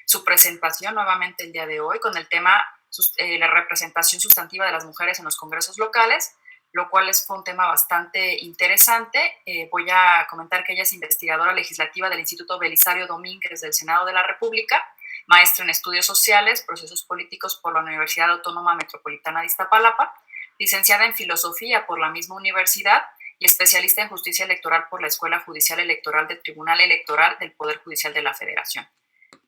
su presentación nuevamente el día de hoy con el tema la representación sustantiva de las mujeres en los congresos locales, lo cual fue un tema bastante interesante. Voy a comentar que ella es investigadora legislativa del Instituto Belisario Domínguez del Senado de la República, maestra en estudios sociales, procesos políticos por la Universidad Autónoma Metropolitana de Iztapalapa, licenciada en filosofía por la misma universidad y especialista en justicia electoral por la Escuela Judicial Electoral del Tribunal Electoral del Poder Judicial de la Federación.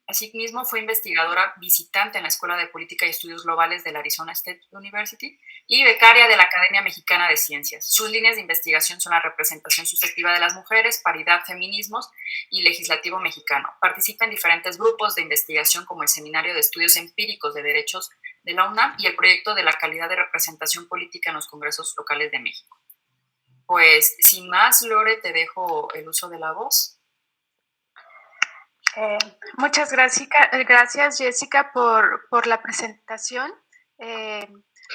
Asimismo, fue investigadora visitante en la Escuela de Política y Estudios Globales de la Arizona State University y becaria de la Academia Mexicana de Ciencias. Sus líneas de investigación son la representación sustantiva de las mujeres, paridad, feminismos y legislativo mexicano. Participa en diferentes grupos de investigación como el Seminario de Estudios Empíricos de Derechos de la UNAM y el proyecto de la calidad de representación política en los congresos locales de México. Pues, sin más, Lore, te dejo el uso de la voz. Muchas gracias Jessica por la presentación.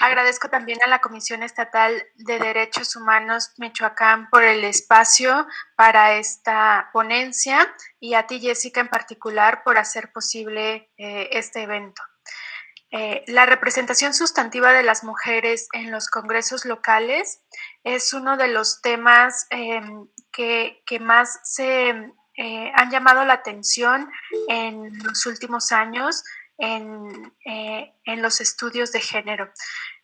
Agradezco también a la Comisión Estatal de Derechos Humanos Michoacán por el espacio para esta ponencia y a ti, Jessica, en particular por hacer posible este evento. La representación sustantiva de las mujeres en los congresos locales es uno de los temas que más se han llamado la atención en los últimos años en los estudios de género.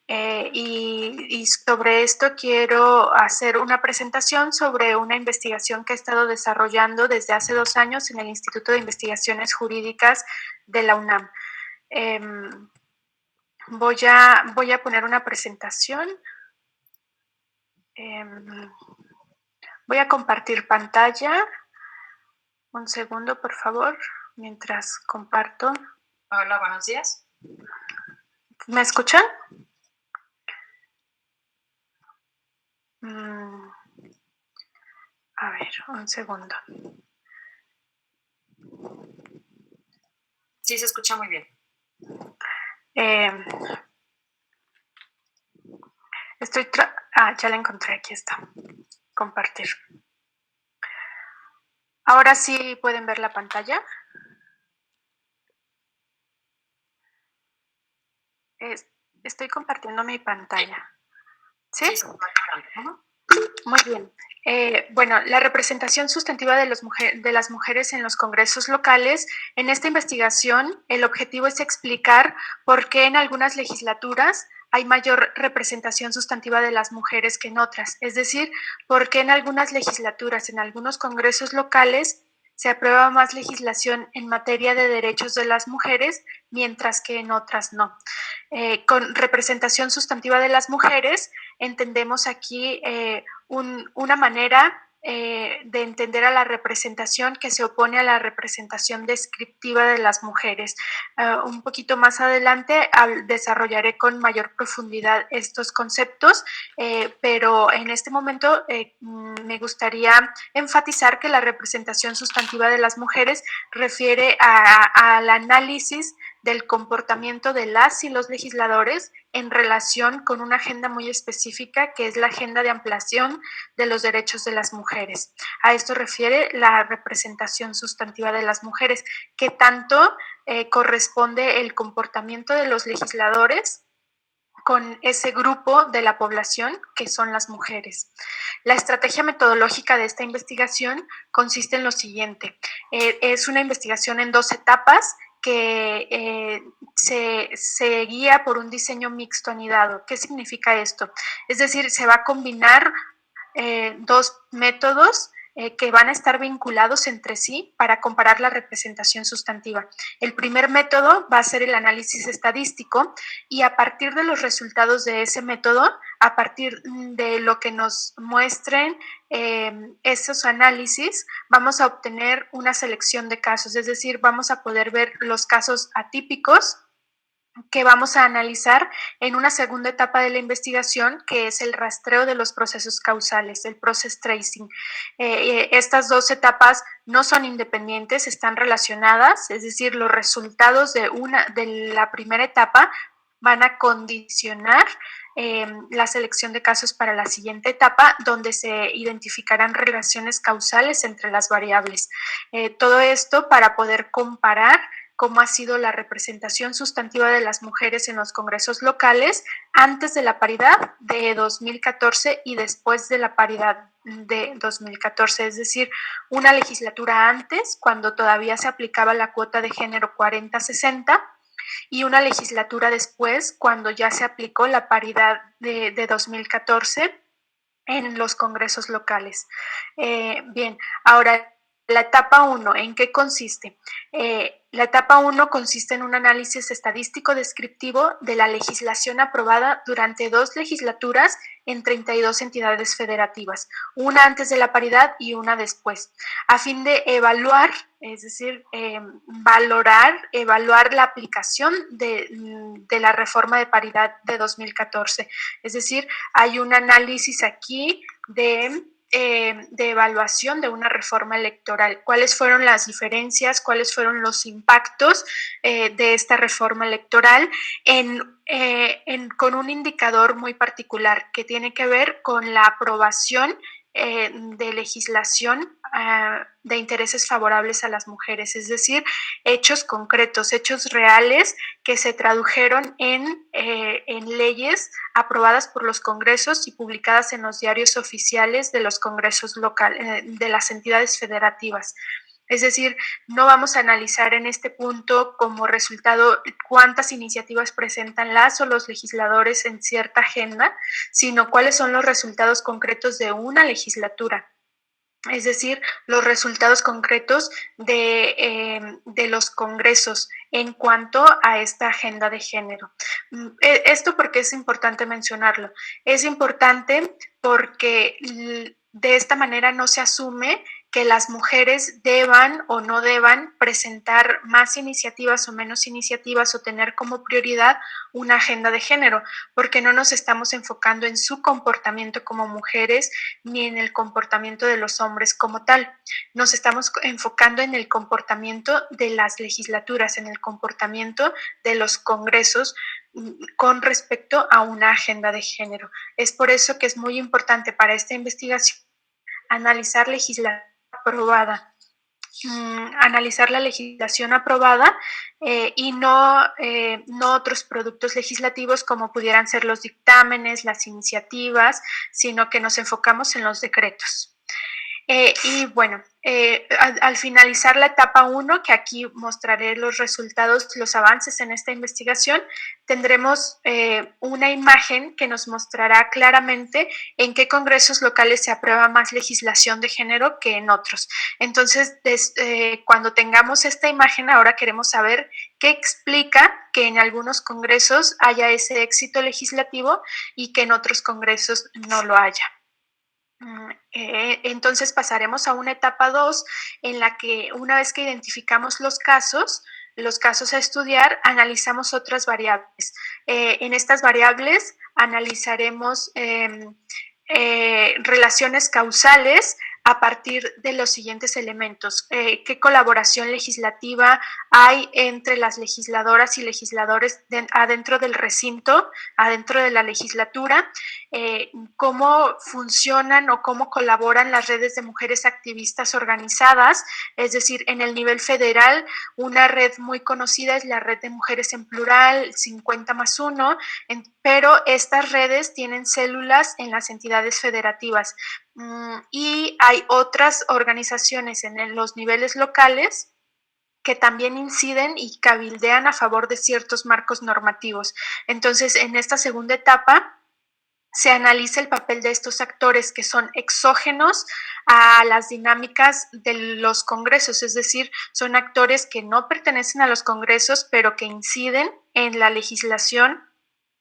Y sobre esto quiero hacer una presentación sobre una investigación que he estado desarrollando desde hace 2 años en el Instituto de Investigaciones Jurídicas de la UNAM. Voy a poner una presentación. Voy a compartir pantalla. Un segundo, por favor, mientras comparto. Hola, buenos días. ¿Me escuchan? A ver, un segundo. Sí, se escucha muy bien. Ya la encontré, aquí está. Compartir. Ahora sí pueden ver la pantalla. Estoy compartiendo mi pantalla. ¿Sí? Sí, muy bien. Bueno, la representación sustantiva de las mujeres en los congresos locales. En esta investigación, el objetivo es explicar por qué en algunas legislaturas hay mayor representación sustantiva de las mujeres que en otras. Es decir, por qué en algunas legislaturas, en algunos congresos locales, se aprueba más legislación en materia de derechos de las mujeres, mientras que en otras no. Con representación sustantiva de las mujeres, entendemos aquí una manera de entender a la representación que se opone a la representación descriptiva de las mujeres. Un poquito más adelante desarrollaré con mayor profundidad estos conceptos, pero en este momento me gustaría enfatizar que la representación sustantiva de las mujeres refiere al análisis del comportamiento de las y los legisladores en relación con una agenda muy específica que es la agenda de ampliación de los derechos de las mujeres. A esto refiere la representación sustantiva de las mujeres, que tanto corresponde el comportamiento de los legisladores con ese grupo de la población que son las mujeres. La estrategia metodológica de esta investigación consiste en lo siguiente. Es una investigación en 2 etapas que se guía por un diseño mixto anidado. ¿Qué significa esto? Es decir, se va a combinar 2 métodos que van a estar vinculados entre sí para comparar la representación sustantiva. El primer método va a ser el análisis estadístico y a partir de los resultados de ese método, a partir de lo que nos muestren esos análisis, vamos a obtener una selección de casos, es decir, vamos a poder ver los casos atípicos que vamos a analizar en una segunda etapa de la investigación, que es el rastreo de los procesos causales, el process tracing. Estas 2 etapas no son independientes, están relacionadas, es decir, los resultados de la primera etapa van a condicionar la selección de casos para la siguiente etapa, donde se identificarán relaciones causales entre las variables. Todo esto para poder comparar cómo ha sido la representación sustantiva de las mujeres en los congresos locales antes de la paridad de 2014 y después de la paridad de 2014, es decir, una legislatura antes, cuando todavía se aplicaba la cuota de género 40-60, y una legislatura después, cuando ya se aplicó la paridad de 2014 en los congresos locales. Bien, ahora la etapa 1, ¿en qué consiste? La etapa 1 consiste en un análisis estadístico descriptivo de la legislación aprobada durante 2 legislaturas en 32 entidades federativas, una antes de la paridad y una después, a fin de evaluar, es decir, evaluar la aplicación de la reforma de paridad de 2014. Es decir, hay un análisis aquí de evaluación de una reforma electoral. ¿Cuáles fueron las diferencias? ¿Cuáles fueron los impactos de esta reforma electoral con un indicador muy particular que tiene que ver con la aprobación de legislación de intereses favorables a las mujeres, es decir, hechos concretos, hechos reales que se tradujeron en leyes aprobadas por los congresos y publicadas en los diarios oficiales de los congresos locales, de las entidades federativas. Es decir, no vamos a analizar en este punto como resultado cuántas iniciativas presentan las o los legisladores en cierta agenda, sino cuáles son los resultados concretos de una legislatura. Es decir, los resultados concretos de los congresos en cuanto a esta agenda de género. Esto porque es importante mencionarlo. Es importante porque de esta manera no se asume que las mujeres deban o no deban presentar más iniciativas o menos iniciativas o tener como prioridad una agenda de género, porque no nos estamos enfocando en su comportamiento como mujeres ni en el comportamiento de los hombres como tal. Nos estamos enfocando en el comportamiento de las legislaturas, en el comportamiento de los congresos con respecto a una agenda de género. Es por eso que es muy importante para esta investigación analizar legislación aprobada, analizar la legislación aprobada y no otros productos legislativos como pudieran ser los dictámenes, las iniciativas, sino que nos enfocamos en los decretos. Y bueno, al finalizar la etapa 1, que aquí mostraré los resultados, los avances en esta investigación, tendremos una imagen que nos mostrará claramente en qué congresos locales se aprueba más legislación de género que en otros. Entonces, cuando tengamos esta imagen, ahora queremos saber qué explica que en algunos congresos haya ese éxito legislativo y que en otros congresos no lo haya. Entonces pasaremos a una etapa 2 en la que una vez que identificamos los casos a estudiar, analizamos otras variables. En estas variables analizaremos relaciones causales a partir de los siguientes elementos. ¿Qué colaboración legislativa hay entre las legisladoras y legisladores adentro del recinto, adentro de la legislatura? ¿Cómo funcionan o cómo colaboran las redes de mujeres activistas organizadas? Es decir, en el nivel federal, una red muy conocida es la Red de Mujeres en Plural, 50+1, pero estas redes tienen células en las entidades federativas. Y hay otras organizaciones en los niveles locales que también inciden y cabildean a favor de ciertos marcos normativos. Entonces, en esta segunda etapa, se analiza el papel de estos actores que son exógenos a las dinámicas de los congresos, es decir, son actores que no pertenecen a los congresos, pero que inciden en la legislación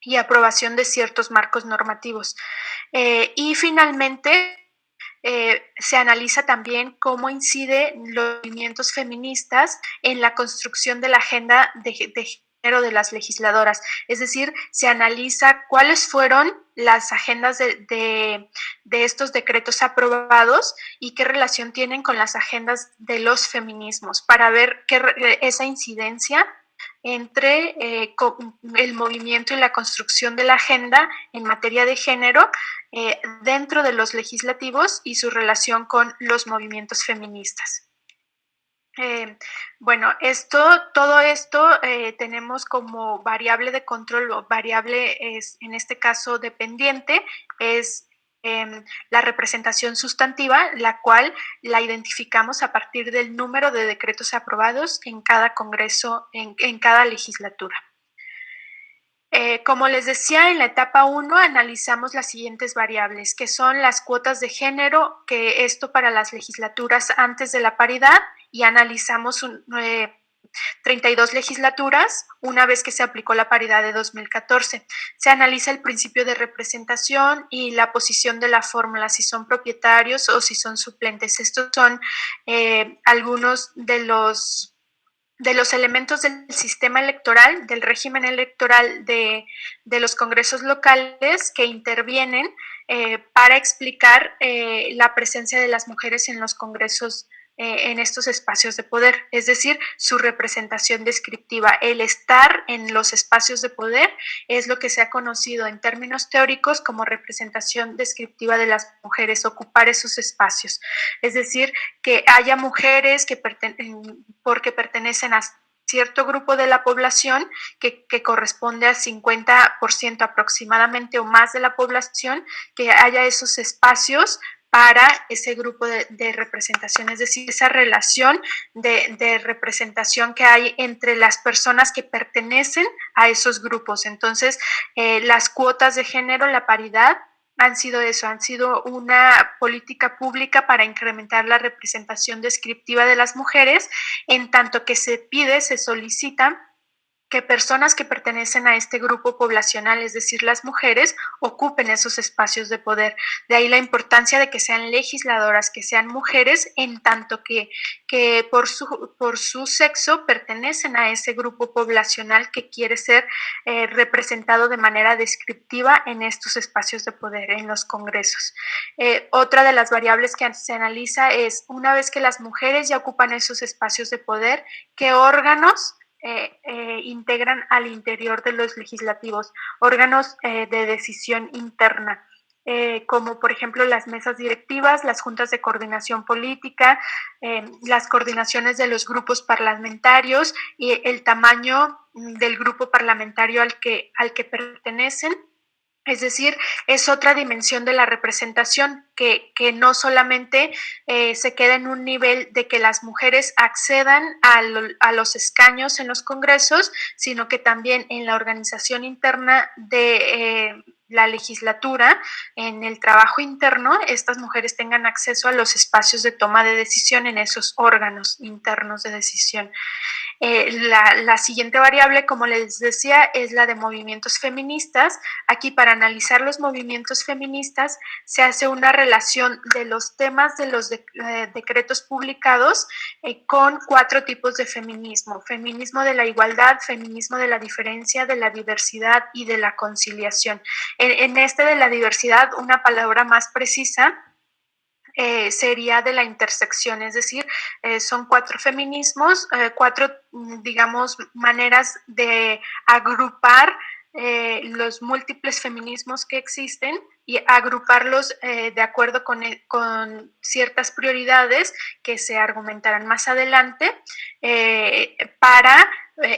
y aprobación de ciertos marcos normativos. Y finalmente, se analiza también cómo inciden los movimientos feministas en la construcción de la agenda de género de las legisladoras. Es decir, se analiza cuáles fueron las agendas de estos decretos aprobados y qué relación tienen con las agendas de los feminismos para ver esa incidencia entre el movimiento y la construcción de la agenda en materia de género dentro de los legislativos y su relación con los movimientos feministas. Bueno, todo esto tenemos como variable de control o variable es, en este caso, dependiente, es la representación sustantiva, la cual la identificamos a partir del número de decretos aprobados en cada congreso, en cada legislatura. Como les decía, en la etapa 1 analizamos las siguientes variables, que son las cuotas de género, que esto para las legislaturas antes de la paridad, y analizamos 32 legislaturas una vez que se aplicó la paridad de 2014. Se analiza el principio de representación y la posición de la fórmula, si son propietarios o si son suplentes. Estos son algunos de los elementos del sistema electoral, del régimen electoral de los congresos locales que intervienen para explicar la presencia de las mujeres en los congresos, en estos espacios de poder, es decir, su representación descriptiva. El estar en los espacios de poder es lo que se ha conocido en términos teóricos como representación descriptiva de las mujeres, ocupar esos espacios. Es decir, que haya mujeres que porque pertenecen a cierto grupo de la población que corresponde al 50% aproximadamente o más de la población, que haya esos espacios para ese grupo de representación, es decir, esa relación de representación que hay entre las personas que pertenecen a esos grupos. Entonces, las cuotas de género, la paridad, han sido eso, han sido una política pública para incrementar la representación descriptiva de las mujeres, en tanto que se pide, se solicita que personas que pertenecen a este grupo poblacional, es decir, las mujeres, ocupen esos espacios de poder. De ahí la importancia de que sean legisladoras, que sean mujeres, en tanto que por su sexo pertenecen a ese grupo poblacional que quiere ser representado de manera descriptiva en estos espacios de poder, en los congresos. Otra de las variables que se analiza es, una vez que las mujeres ya ocupan esos espacios de poder, ¿qué órganos integran al interior de los legislativos? Órganos de decisión interna, como por ejemplo las mesas directivas, las juntas de coordinación política, las coordinaciones de los grupos parlamentarios y el tamaño del grupo parlamentario al que pertenecen. Es decir, es otra dimensión de la representación que no solamente se queda en un nivel de que las mujeres accedan a los escaños en los congresos, sino que también en la organización interna de la legislatura, en el trabajo interno, estas mujeres tengan acceso a los espacios de toma de decisión en esos órganos internos de decisión. La siguiente variable, como les decía, es la de movimientos feministas. Aquí, para analizar los movimientos feministas, se hace una relación de los temas de los decretos publicados con 4 tipos de feminismo: feminismo de la igualdad, feminismo de la diferencia, de la diversidad y de la conciliación. En este de la diversidad, una palabra más precisa sería de la intersección, es decir, son 4 feminismos, 4, digamos, maneras de agrupar los múltiples feminismos que existen y agruparlos de acuerdo con ciertas prioridades que se argumentarán más adelante para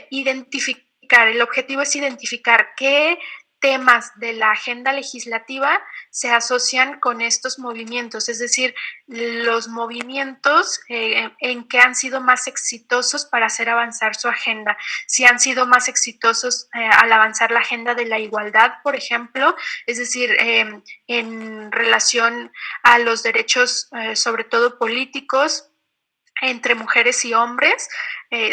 identificar. El objetivo es identificar qué temas de la agenda legislativa se asocian con estos movimientos, es decir, los movimientos en que han sido más exitosos para hacer avanzar su agenda. Si han sido más exitosos al avanzar la agenda de la igualdad, por ejemplo, es decir, en relación a los derechos, sobre todo políticos, entre mujeres y hombres,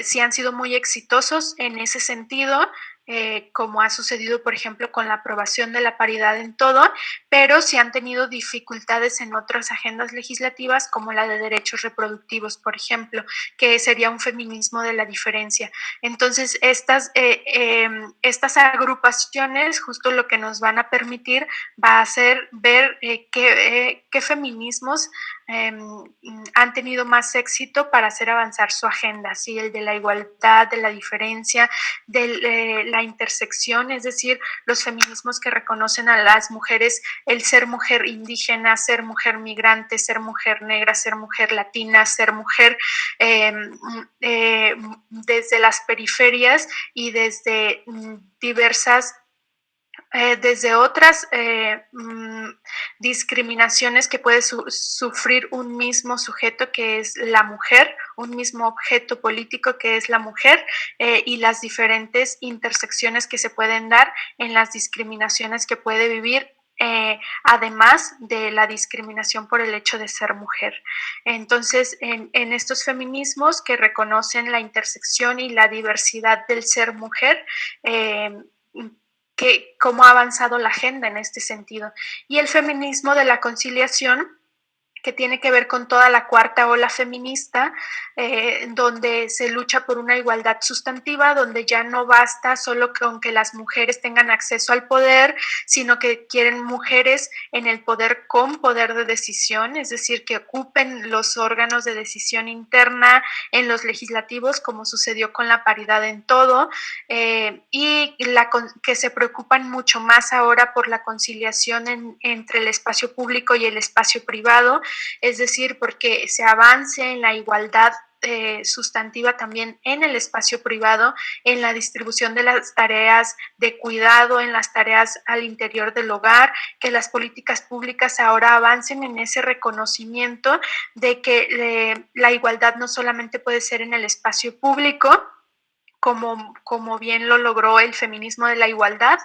si han sido muy exitosos en ese sentido, como ha sucedido, por ejemplo, con la aprobación de la paridad en todo, pero si han tenido dificultades en otras agendas legislativas, como la de derechos reproductivos, por ejemplo, que sería un feminismo de la diferencia. Entonces, estas agrupaciones justo lo que nos van a permitir va a ser ver qué feminismos han tenido más éxito para hacer avanzar su agenda, ¿sí? El de la igualdad, de la diferencia, de la intersección, es decir, los feminismos que reconocen a las mujeres el ser mujer indígena, ser mujer migrante, ser mujer negra, ser mujer latina, ser mujer desde las periferias y desde diversas desde otras discriminaciones que puede sufrir un mismo sujeto que es la mujer, un mismo objeto político que es la mujer y las diferentes intersecciones que se pueden dar en las discriminaciones que puede vivir además de la discriminación por el hecho de ser mujer. Entonces, en estos feminismos que reconocen la intersección y la diversidad del ser mujer, cómo ha avanzado la agenda en este sentido. Y el feminismo de la conciliación, que tiene que ver con toda la cuarta ola feminista, donde se lucha por una igualdad sustantiva, donde ya no basta solo con que las mujeres tengan acceso al poder, sino que quieren mujeres en el poder con poder de decisión, es decir, que ocupen los órganos de decisión interna en los legislativos, como sucedió con la paridad en todo, y que se preocupan mucho más ahora por la conciliación entre el espacio público y el espacio privado, es decir, porque se avance en la igualdad sustantiva también en el espacio privado, en la distribución de las tareas de cuidado, en las tareas al interior del hogar, que las políticas públicas ahora avancen en ese reconocimiento de que la igualdad no solamente puede ser en el espacio público, como bien lo logró el feminismo de la igualdad,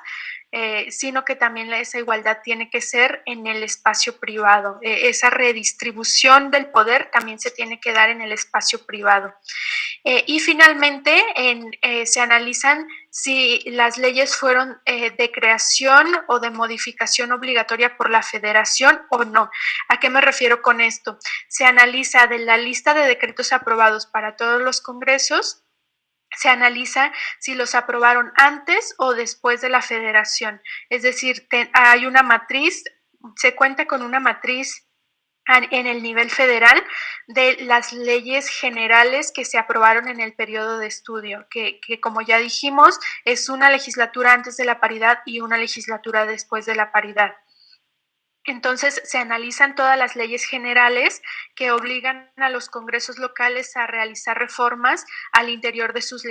sino que también esa igualdad tiene que ser en el espacio privado. Esa redistribución del poder también se tiene que dar en el espacio privado. Y finalmente se analizan si las leyes fueron de creación o de modificación obligatoria por la federación o no. ¿A qué me refiero con esto? Se analiza de la lista de decretos aprobados para todos los congresos, se analiza si los aprobaron antes o después de la federación. Es decir, hay una matriz, se cuenta con una matriz en el nivel federal de las leyes generales que se aprobaron en el periodo de estudio, que como ya dijimos, es una legislatura antes de la paridad y una legislatura después de la paridad. Entonces se analizan todas las leyes generales que obligan a los congresos locales a realizar reformas al interior de sus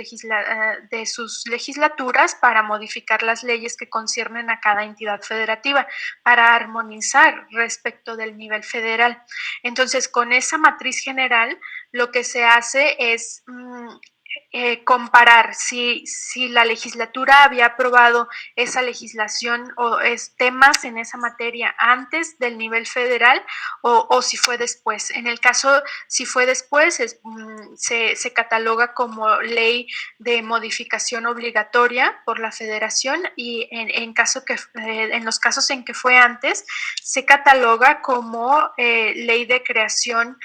legislaturas para modificar las leyes que conciernen a cada entidad federativa, para armonizar respecto del nivel federal. Entonces, con esa matriz general, lo que se hace es comparar si la legislatura había aprobado esa legislación o temas en esa materia antes del nivel federal o si fue después. En el caso, si fue después, se cataloga como ley de modificación obligatoria por la federación, y en los casos en que fue antes, se cataloga como ley de creación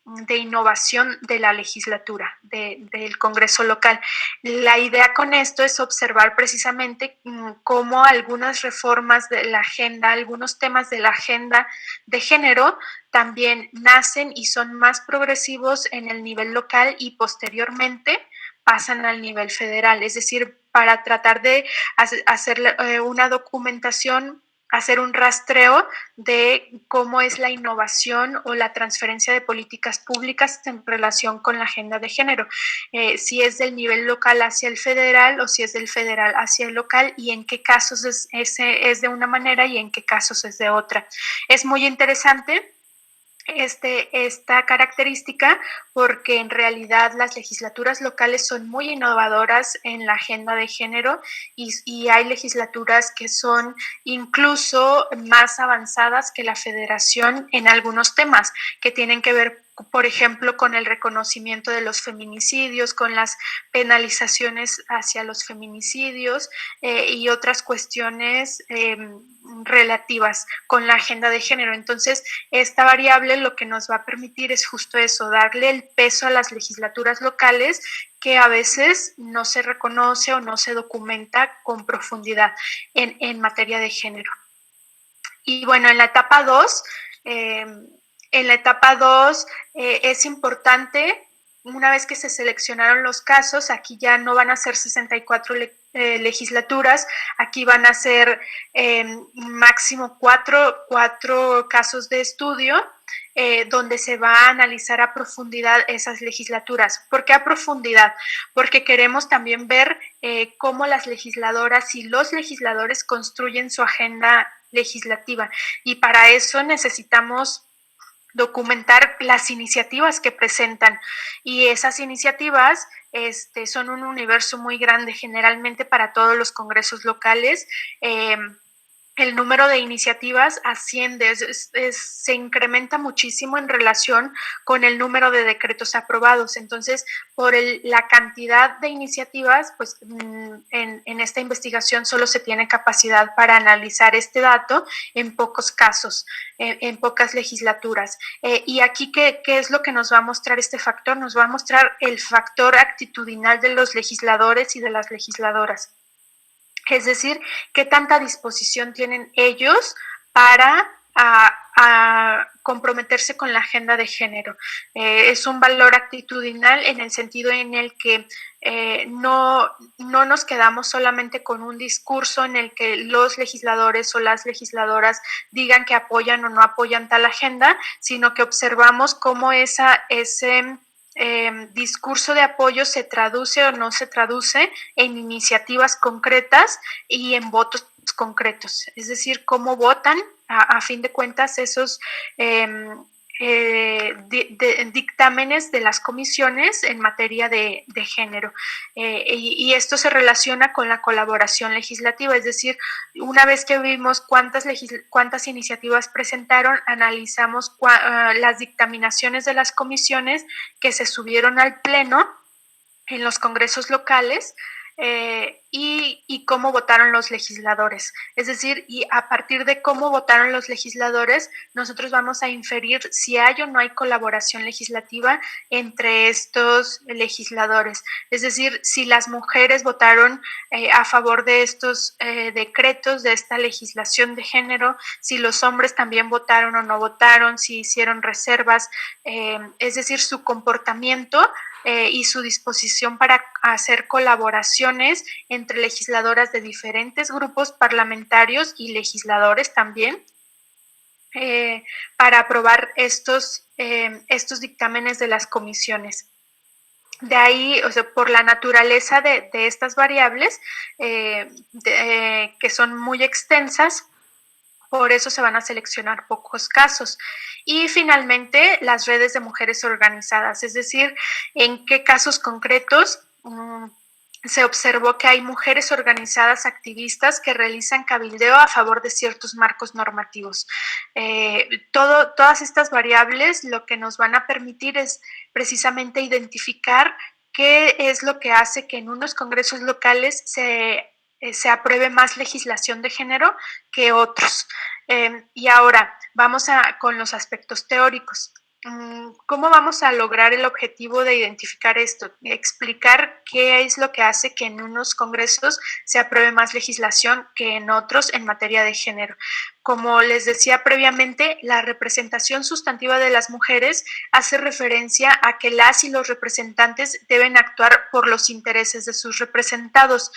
de innovación de la legislatura, del Congreso local. La idea con esto es observar precisamente cómo algunas reformas de la agenda, algunos temas de la agenda de género también nacen y son más progresivos en el nivel local y posteriormente pasan al nivel federal. Es decir, para tratar de hacer una documentación, hacer un rastreo de cómo es la innovación o la transferencia de políticas públicas en relación con la agenda de género, si es del nivel local hacia el federal o si es del federal hacia el local, y en qué casos es de una manera y en qué casos es de otra. Es muy interesante esta característica porque en realidad las legislaturas locales son muy innovadoras en la agenda de género y hay legislaturas que son incluso más avanzadas que la federación en algunos temas que tienen que ver, por ejemplo, con el reconocimiento de los feminicidios, con las penalizaciones hacia los feminicidios y otras cuestiones relativas con la agenda de género. Entonces, esta variable lo que nos va a permitir es justo eso, darle el peso a las legislaturas locales que a veces no se reconoce o no se documenta con profundidad en materia de género. Y bueno, en la etapa 2, En la etapa 2 es importante, una vez que se seleccionaron los casos, aquí ya no van a ser 64 legislaturas, aquí van a ser máximo cuatro casos de estudio, donde se va a analizar a profundidad esas legislaturas. ¿Por qué a profundidad? Porque queremos también ver cómo las legisladoras y los legisladores construyen su agenda legislativa, y para eso necesitamos documentar las iniciativas que presentan, y esas iniciativas son un universo muy grande generalmente para todos los congresos locales. El número de iniciativas asciende, se incrementa muchísimo en relación con el número de decretos aprobados. Entonces, por la cantidad de iniciativas, pues en esta investigación solo se tiene capacidad para analizar este dato en pocos casos, en pocas legislaturas. Y aquí, ¿qué es lo que nos va a mostrar este factor? Nos va a mostrar el factor actitudinal de los legisladores y de las legisladoras. Es decir, qué tanta disposición tienen ellos para comprometerse con la agenda de género. Es un valor actitudinal en el sentido en el que no nos quedamos solamente con un discurso en el que los legisladores o las legisladoras digan que apoyan o no apoyan tal agenda, sino que observamos cómo ese discurso de apoyo se traduce o no se traduce en iniciativas concretas y en votos concretos, es decir, cómo votan a fin de cuentas esos dictámenes de las comisiones en materia de género. Y esto se relaciona con la colaboración legislativa, es decir, una vez que vimos cuántas iniciativas presentaron, analizamos las dictaminaciones de las comisiones que se subieron al pleno en los congresos locales, y cómo votaron los legisladores. Es decir, y a partir de cómo votaron los legisladores, nosotros vamos a inferir si hay o no hay colaboración legislativa entre estos legisladores. Es decir, si las mujeres votaron a favor de estos decretos, de esta legislación de género, si los hombres también votaron o no votaron, si hicieron reservas, es decir, su comportamiento y su disposición para hacer colaboraciones entre legisladoras de diferentes grupos parlamentarios y legisladores también, para aprobar estos dictámenes de las comisiones. De ahí, o sea, por la naturaleza de estas variables, que son muy extensas, por eso se van a seleccionar pocos casos. Y finalmente, las redes de mujeres organizadas, es decir, en qué casos concretos se observó que hay mujeres organizadas activistas que realizan cabildeo a favor de ciertos marcos normativos. Todas estas variables lo que nos van a permitir es precisamente identificar qué es lo que hace que en unos congresos locales se apruebe más legislación de género que otros. Y ahora vamos con los aspectos teóricos. ¿Cómo vamos a lograr el objetivo de identificar esto? Explicar qué es lo que hace que en unos congresos se apruebe más legislación que en otros en materia de género. Como les decía previamente, la representación sustantiva de las mujeres hace referencia a que las y los representantes deben actuar por los intereses de sus representados.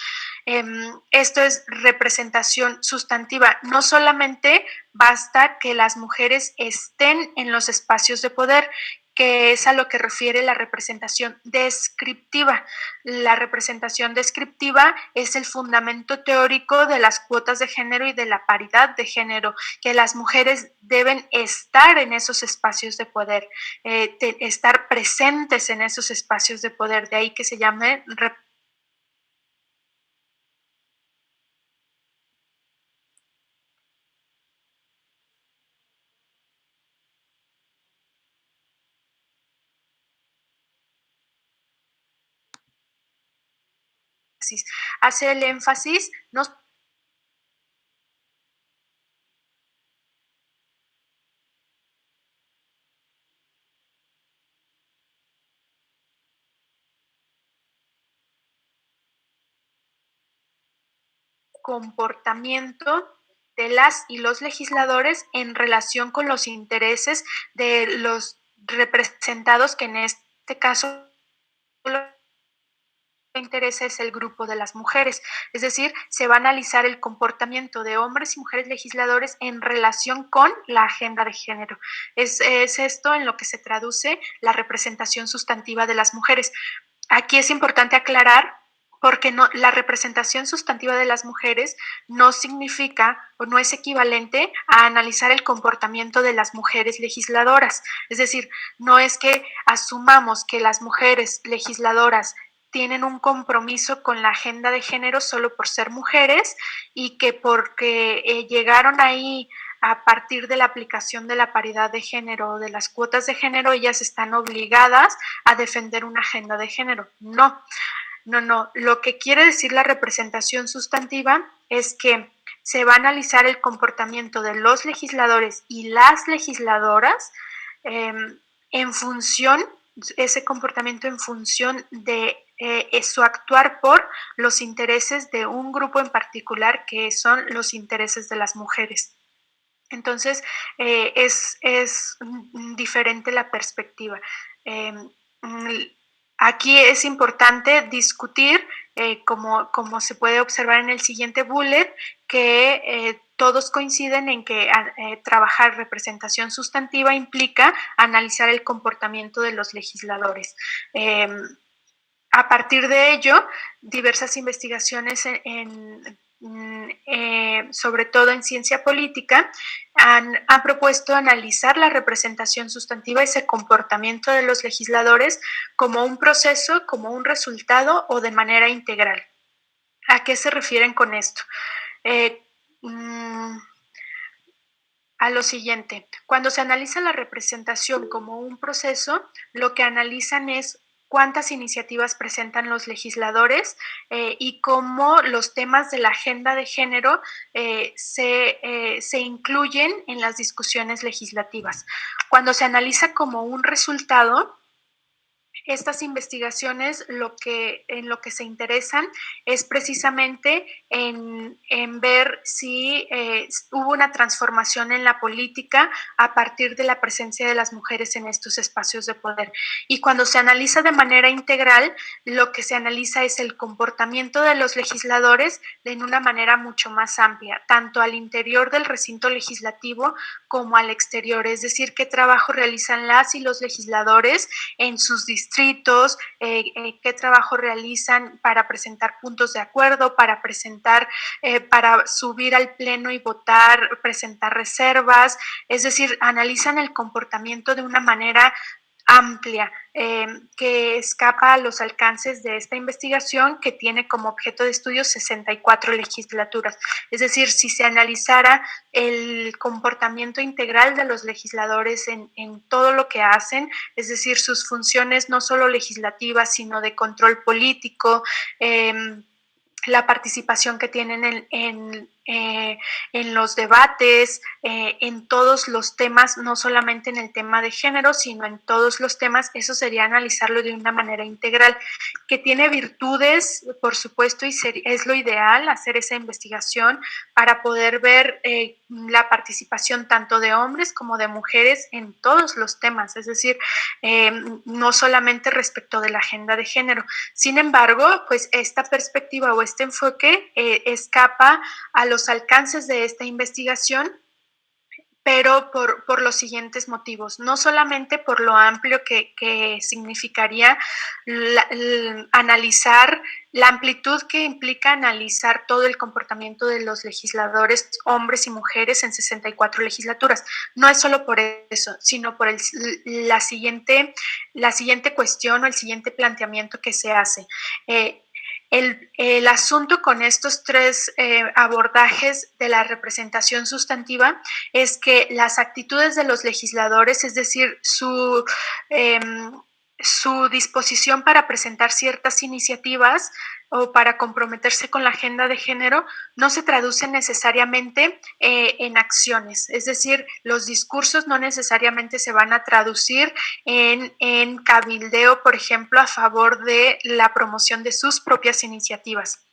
Esto es representación sustantiva. No solamente basta que las mujeres estén en los espacios de poder, que es a lo que refiere la representación descriptiva. La representación descriptiva es el fundamento teórico de las cuotas de género y de la paridad de género, que las mujeres deben estar en esos espacios de poder, estar presentes en esos espacios de poder, de ahí que se llame hace el énfasis no comportamiento de las y los legisladores en relación con los intereses de los representados, que en este caso interesa es el grupo de las mujeres, es decir, se va a analizar el comportamiento de hombres y mujeres legisladores en relación con la agenda de género. Es esto en lo que se traduce la representación sustantiva de las mujeres. Aquí es importante aclarar porque no, la representación sustantiva de las mujeres no significa o no es equivalente a analizar el comportamiento de las mujeres legisladoras. Es decir, no es que asumamos que las mujeres legisladoras tienen un compromiso con la agenda de género solo por ser mujeres y que porque llegaron ahí a partir de la aplicación de la paridad de género o de las cuotas de género, ellas están obligadas a defender una agenda de género. No, no, no. Lo que quiere decir la representación sustantiva es que se va a analizar el comportamiento de los legisladores y las legisladoras en función, ese comportamiento en función de su actuar por los intereses de un grupo en particular, que son los intereses de las mujeres. Entonces, es diferente la perspectiva. Aquí es importante discutir, como se puede observar en el siguiente bullet, que todos coinciden en que trabajar representación sustantiva implica analizar el comportamiento de los legisladores. A partir de ello, diversas investigaciones sobre todo en ciencia política, han propuesto analizar la representación sustantiva, ese comportamiento de los legisladores, como un proceso, como un resultado o de manera integral. ¿A qué se refieren con esto? A lo siguiente, cuando se analiza la representación como un proceso, lo que analizan es cuántas iniciativas presentan los legisladores y cómo los temas de la agenda de género se incluyen en las discusiones legislativas. Cuando se analiza como un resultado, estas investigaciones en lo que se interesan es precisamente en ver si hubo una transformación en la política a partir de la presencia de las mujeres en estos espacios de poder. Y cuando se analiza de manera integral, lo que se analiza es el comportamiento de los legisladores en una manera mucho más amplia, tanto al interior del recinto legislativo como al exterior, es decir, qué trabajo realizan las y los legisladores en sus distritos, qué trabajo realizan para presentar puntos de acuerdo, para para subir al pleno y votar, presentar reservas, es decir, analizan el comportamiento de una manera amplia que escapa a los alcances de esta investigación, que tiene como objeto de estudio 64 legislaturas. Es decir, si se analizara el comportamiento integral de los legisladores en todo lo que hacen, es decir, sus funciones no solo legislativas, sino de control político, la participación que tienen en los debates, en todos los temas, no solamente en el tema de género, sino en todos los temas, eso sería analizarlo de una manera integral, que tiene virtudes, por supuesto, y es lo ideal hacer esa investigación para poder ver la participación tanto de hombres como de mujeres en todos los temas, es decir, no solamente respecto de la agenda de género. Sin embargo, pues esta perspectiva o este enfoque escapa a los alcances de esta investigación, pero por los siguientes motivos, no solamente por lo amplio que significaría analizar la amplitud que implica analizar todo el comportamiento de los legisladores, hombres y mujeres, en 64 legislaturas. No es solo por eso, sino por la siguiente cuestión o el siguiente planteamiento que se hace. El asunto con estos tres abordajes de la representación sustantiva es que las actitudes de los legisladores, es decir, su disposición para presentar ciertas iniciativas o para comprometerse con la agenda de género, no se traducen necesariamente en acciones. Es decir, los discursos no necesariamente se van a traducir en cabildeo, por ejemplo, a favor de la promoción de sus propias iniciativas.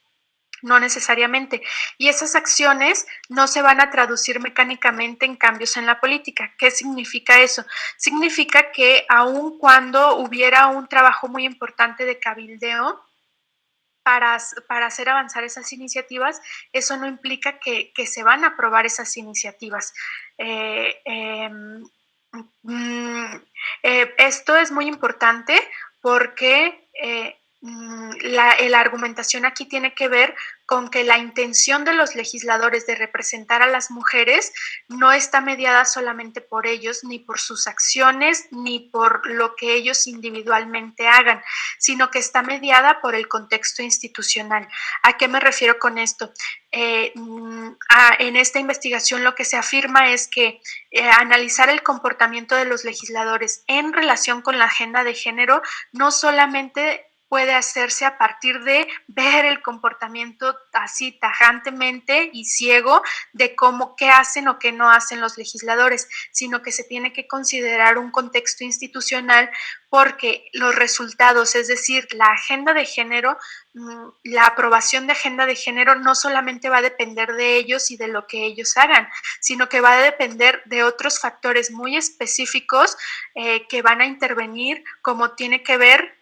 No necesariamente. Y esas acciones no se van a traducir mecánicamente en cambios en la política. ¿Qué significa eso? Significa que aun cuando hubiera un trabajo muy importante de cabildeo para hacer avanzar esas iniciativas, eso no implica que se van a aprobar esas iniciativas. Eh, eh, Esto es muy importante porque la argumentación aquí tiene que ver con que la intención de los legisladores de representar a las mujeres no está mediada solamente por ellos, ni por sus acciones, ni por lo que ellos individualmente hagan, sino que está mediada por el contexto institucional. ¿A qué me refiero con esto? En esta investigación lo que se afirma es que analizar el comportamiento de los legisladores en relación con la agenda de género no solamente puede hacerse a partir de ver el comportamiento así tajantemente y ciego de cómo qué hacen o qué no hacen los legisladores, sino que se tiene que considerar un contexto institucional porque los resultados, es decir, la agenda de género, la aprobación de agenda de género no solamente va a depender de ellos y de lo que ellos hagan, sino que va a depender de otros factores muy específicos que van a intervenir, como tiene que ver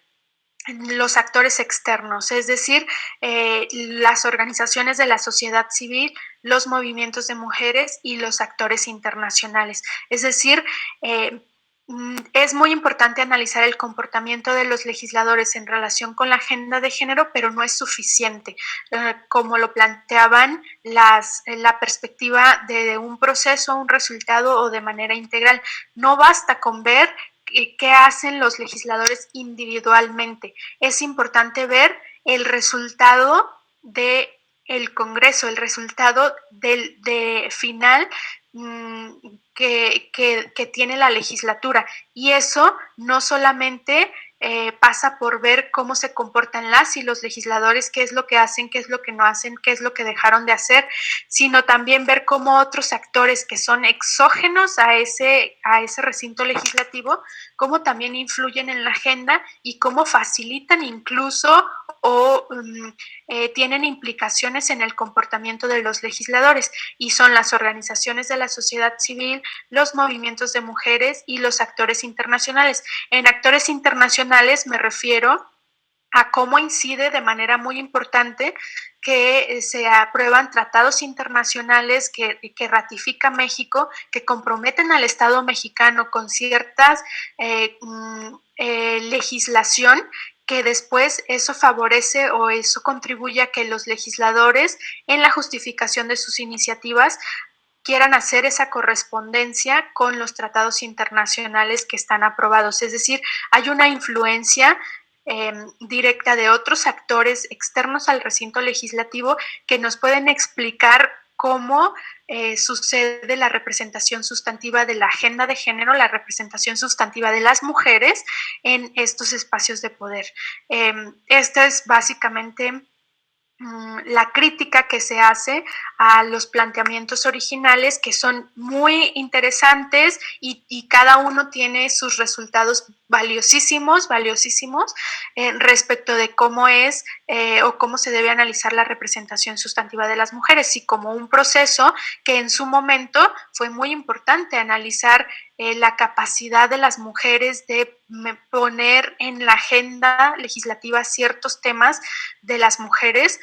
los actores externos, es decir, las organizaciones de la sociedad civil, los movimientos de mujeres y los actores internacionales. Es decir, es muy importante analizar el comportamiento de los legisladores en relación con la agenda de género, pero no es suficiente, como lo planteaban la perspectiva de un proceso, un resultado o de manera integral. No basta con ver qué hacen los legisladores individualmente. Es importante ver el resultado de el Congreso, el resultado de final que tiene la legislatura. Y eso no solamente pasa por ver cómo se comportan las y los legisladores, qué es lo que hacen, qué es lo que no hacen, qué es lo que dejaron de hacer, sino también ver cómo otros actores que son exógenos a ese recinto legislativo, cómo también influyen en la agenda y cómo facilitan incluso o tienen implicaciones en el comportamiento de los legisladores, y son las organizaciones de la sociedad civil, los movimientos de mujeres y los actores internacionales. En actores internacionales me refiero a cómo incide de manera muy importante que se aprueban tratados internacionales que ratifica México, que comprometen al Estado mexicano con ciertas legislación, que después eso favorece o eso contribuye a que los legisladores en la justificación de sus iniciativas quieran hacer esa correspondencia con los tratados internacionales que están aprobados. Es decir, hay una influencia directa de otros actores externos al recinto legislativo que nos pueden explicar cómo sucede la representación sustantiva de la agenda de género, la representación sustantiva de las mujeres en estos espacios de poder. Esta es básicamente la crítica que se hace a los planteamientos originales, que son muy interesantes y cada uno tiene sus resultados valiosísimos, valiosísimos respecto de cómo es o cómo se debe analizar la representación sustantiva de las mujeres, y como un proceso que en su momento fue muy importante analizar la capacidad de las mujeres de poner en la agenda legislativa ciertos temas de las mujeres,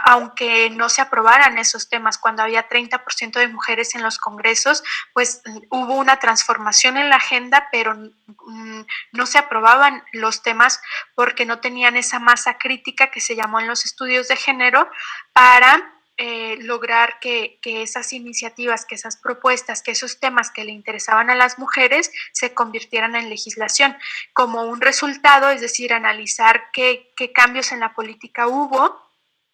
aunque no se aprobaran esos temas. Cuando había 30% de mujeres en los congresos, pues hubo una transformación en la agenda, pero no se aprobaban los temas porque no tenían esa masa crítica que se llamó en los estudios de género para lograr que esas iniciativas, que esas propuestas, que esos temas que le interesaban a las mujeres se convirtieran en legislación. Como un resultado, es decir, analizar qué cambios en la política hubo,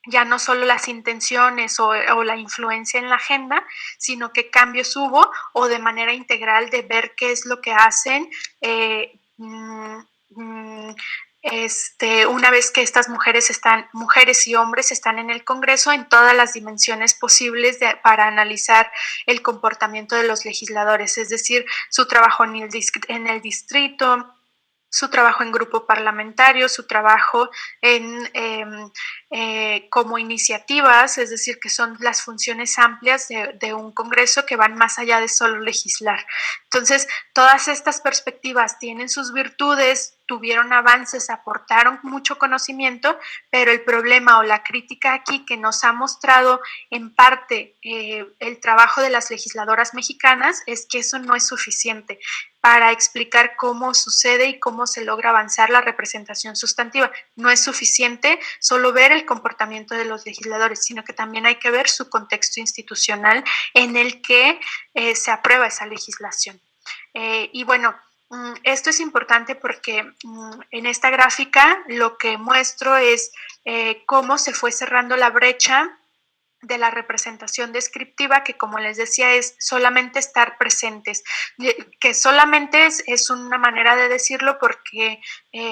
ya no solo las intenciones o la influencia en la agenda, sino qué cambios hubo, o de manera integral de ver qué es lo que hacen una vez que estas mujeres y hombres están en el Congreso, en todas las dimensiones posibles para analizar el comportamiento de los legisladores, es decir, su trabajo en el distrito, su trabajo en grupo parlamentario, su trabajo como iniciativas, es decir, que son las funciones amplias de un Congreso que van más allá de solo legislar. Entonces, todas estas perspectivas tienen sus virtudes, tuvieron avances, aportaron mucho conocimiento, pero el problema o la crítica aquí que nos ha mostrado en parte el trabajo de las legisladoras mexicanas es que eso no es suficiente para explicar cómo sucede y cómo se logra avanzar la representación sustantiva. No es suficiente solo ver el comportamiento de los legisladores, sino que también hay que ver su contexto institucional en el que se aprueba esa legislación. Y bueno, esto es importante porque en esta gráfica lo que muestro es cómo se fue cerrando la brecha de la representación descriptiva, que como les decía es solamente estar presentes, que solamente es una manera de decirlo porque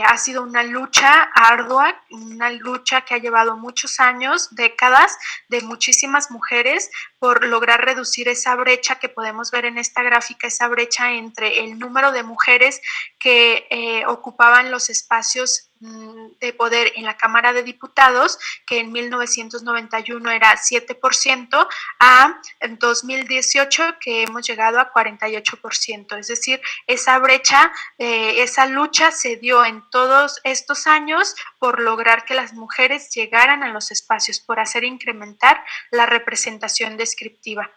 ha sido una lucha ardua, una lucha que ha llevado muchos años, décadas, de muchísimas mujeres por lograr reducir esa brecha que podemos ver en esta gráfica, esa brecha entre el número de mujeres que ocupaban los espacios de poder en la Cámara de Diputados, que en 1991 era 7%, a 2018 que hemos llegado a 48%. Es decir, esa brecha, esa lucha se dio en todos estos años por lograr que las mujeres llegaran a los espacios, por hacer incrementar la representación descriptiva.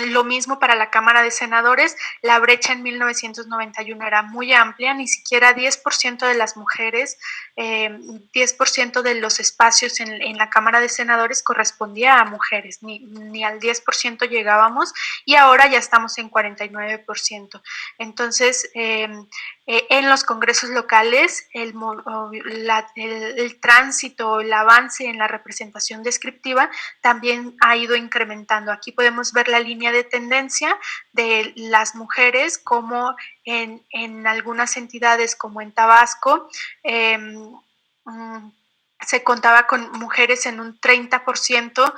Lo mismo para la Cámara de Senadores, la brecha en 1991 era muy amplia, ni siquiera 10% de las mujeres, 10% de los espacios en la Cámara de Senadores correspondía a mujeres, ni al 10% llegábamos y ahora ya estamos en 49%. Entonces, en los congresos locales, el tránsito, el avance en la representación descriptiva también ha ido incrementando. Aquí podemos ver la línea de tendencia de las mujeres, como en algunas entidades como en Tabasco, se contaba con mujeres en un 30%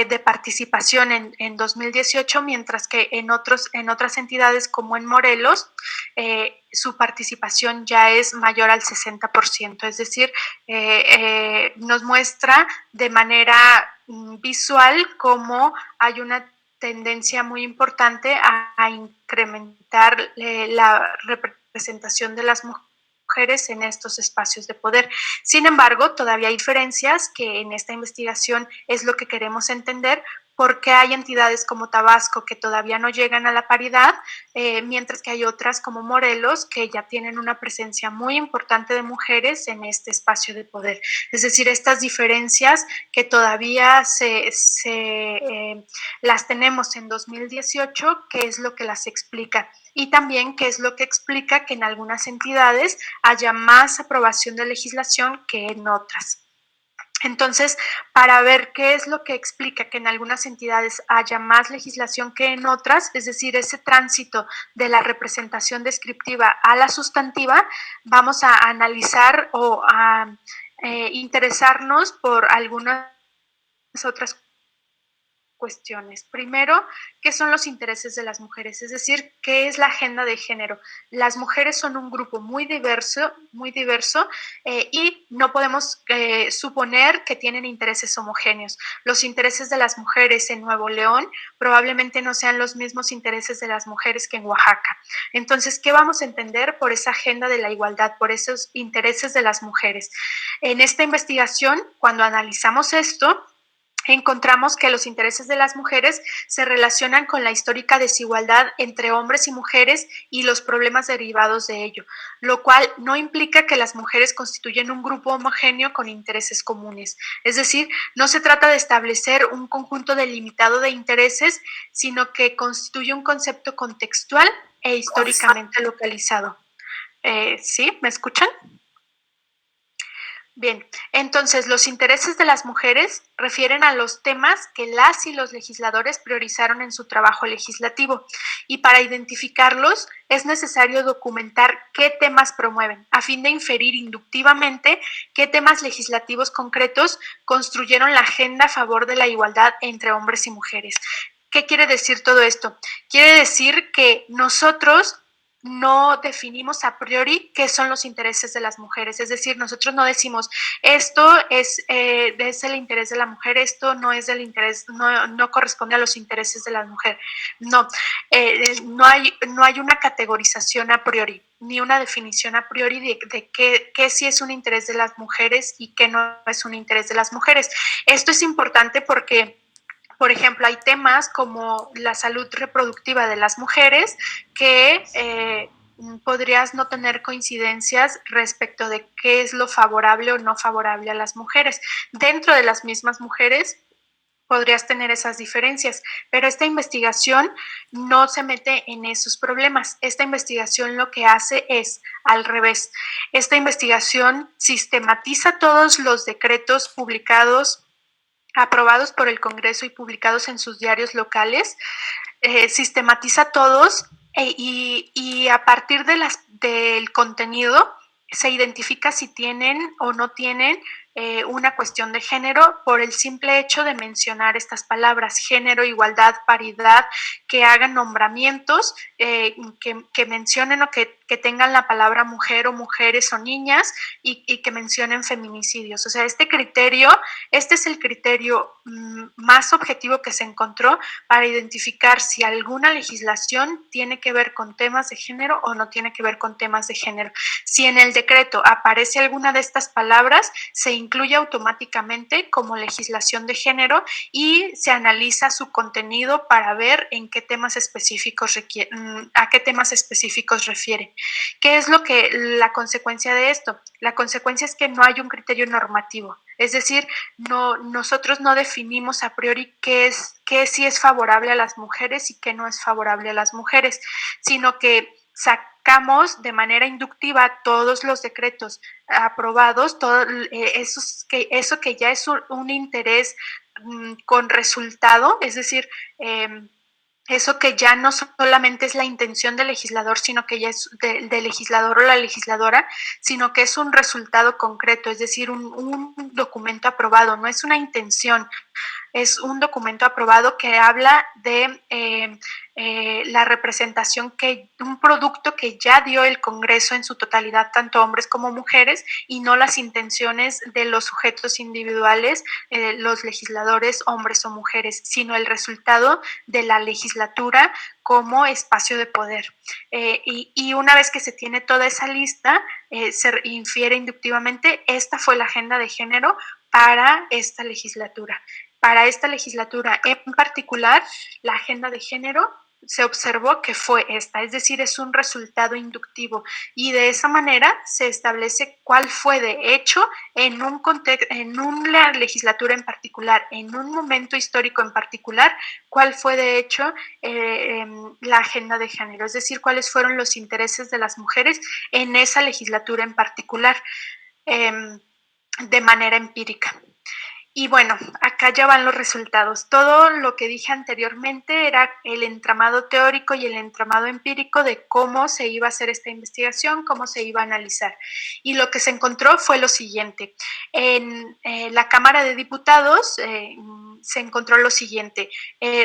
de participación en 2018, mientras que en otras entidades como en Morelos, su participación ya es mayor al 60%, es decir, nos muestra de manera visual cómo hay una tendencia muy importante a incrementar la representación de las mujeres en estos espacios de poder. Sin embargo, todavía hay diferencias que en esta investigación es lo que queremos entender, porque hay entidades como Tabasco que todavía no llegan a la paridad, mientras que hay otras como Morelos que ya tienen una presencia muy importante de mujeres en este espacio de poder. Es decir, estas diferencias que todavía las tenemos en 2018, ¿qué es lo que las explica? Y también qué es lo que explica que en algunas entidades haya más aprobación de legislación que en otras. Entonces, para ver qué es lo que explica que en algunas entidades haya más legislación que en otras, es decir, ese tránsito de la representación descriptiva a la sustantiva, vamos a analizar o a interesarnos por algunas otras cuestiones. Primero, ¿qué son los intereses de las mujeres? Es decir, ¿qué es la agenda de género? Las mujeres son un grupo muy diverso y no podemos suponer que tienen intereses homogéneos. Los intereses de las mujeres en Nuevo León probablemente no sean los mismos intereses de las mujeres que en Oaxaca. Entonces, ¿qué vamos a entender por esa agenda de la igualdad, por esos intereses de las mujeres? En esta investigación, cuando analizamos esto, encontramos que los intereses de las mujeres se relacionan con la histórica desigualdad entre hombres y mujeres y los problemas derivados de ello, lo cual no implica que las mujeres constituyen un grupo homogéneo con intereses comunes. Es decir, no se trata de establecer un conjunto delimitado de intereses, sino que constituye un concepto contextual e históricamente localizado. ¿Sí? ¿Me escuchan? Bien, entonces los intereses de las mujeres refieren a los temas que las y los legisladores priorizaron en su trabajo legislativo y para identificarlos es necesario documentar qué temas promueven a fin de inferir inductivamente qué temas legislativos concretos construyeron la agenda a favor de la igualdad entre hombres y mujeres. ¿Qué quiere decir todo esto? Quiere decir que nosotros no definimos a priori qué son los intereses de las mujeres. Es decir, nosotros no decimos esto es el interés de la mujer, esto no es del interés, no corresponde a los intereses de la mujer. No, no hay una categorización a priori, ni una definición a priori de qué sí es un interés de las mujeres y qué no es un interés de las mujeres. Esto es importante porque, por ejemplo, hay temas como la salud reproductiva de las mujeres que podrías no tener coincidencias respecto de qué es lo favorable o no favorable a las mujeres. Dentro de las mismas mujeres podrías tener esas diferencias, pero esta investigación no se mete en esos problemas. Esta investigación lo que hace es al revés. Esta investigación sistematiza todos los decretos publicados, aprobados por el Congreso y publicados en sus diarios locales, sistematiza todos y a partir del contenido se identifica si tienen o no tienen una cuestión de género por el simple hecho de mencionar estas palabras: género, igualdad, paridad, que hagan nombramientos, que mencionen o que tengan la palabra mujer o mujeres o niñas y que mencionen feminicidios. O sea, este es el criterio más objetivo que se encontró para identificar si alguna legislación tiene que ver con temas de género o no tiene que ver con temas de género. Si en el decreto aparece alguna de estas palabras, se incluye automáticamente como legislación de género y se analiza su contenido para ver en qué temas específicos a qué temas específicos refiere. ¿Qué es la consecuencia de esto? La consecuencia es que no hay un criterio normativo. Es decir, nosotros no definimos a priori qué sí es favorable a las mujeres y qué no es favorable a las mujeres, sino que sacamos de manera inductiva todos los decretos aprobados, eso que ya es un interés con resultado, es decir, eso que ya no solamente es la intención del legislador, sino que ya es del legislador o la legisladora, sino que es un resultado concreto, es decir, un documento aprobado, no es una intención, es un documento aprobado que habla de la representación, un producto que ya dio el Congreso en su totalidad, tanto hombres como mujeres, y no las intenciones de los sujetos individuales, los legisladores, hombres o mujeres, sino el resultado de la legislatura como espacio de poder. Y una vez que se tiene toda esa lista, se infiere inductivamente, esta fue la agenda de género para esta legislatura. Para esta legislatura en particular, la agenda de género se observó que fue esta, es decir, es un resultado inductivo y de esa manera se establece cuál fue de hecho en una legislatura en particular, en un momento histórico en particular, cuál fue de hecho la agenda de género, es decir, cuáles fueron los intereses de las mujeres en esa legislatura en particular, de manera empírica. Y bueno, acá ya van los resultados. Todo lo que dije anteriormente era el entramado teórico y el entramado empírico de cómo se iba a hacer esta investigación, cómo se iba a analizar. Y lo que se encontró fue lo siguiente. En la Cámara de Diputados se encontró lo siguiente.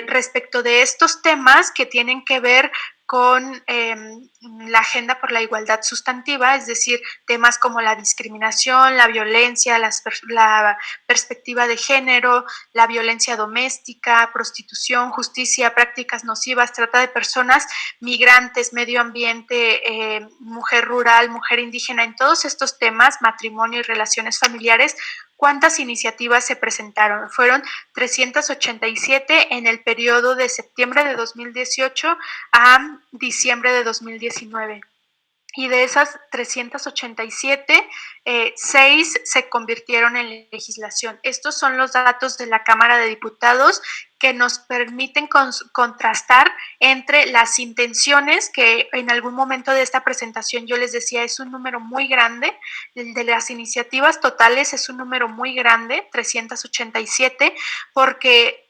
Respecto de estos temas que tienen que ver con la agenda por la igualdad sustantiva, es decir, temas como la discriminación, la violencia, la perspectiva de género, la violencia doméstica, prostitución, justicia, prácticas nocivas, trata de personas, migrantes, medio ambiente, mujer rural, mujer indígena, en todos estos temas, matrimonio y relaciones familiares. ¿Cuántas iniciativas se presentaron? Fueron 387 en el periodo de septiembre de 2018 a diciembre de 2019. Y de esas 387, 6 se convirtieron en legislación. Estos son los datos de la Cámara de Diputados que nos permiten contrastar entre las intenciones, que en algún momento de esta presentación yo les decía es un número muy grande, el de las iniciativas totales es un número muy grande, 387, porque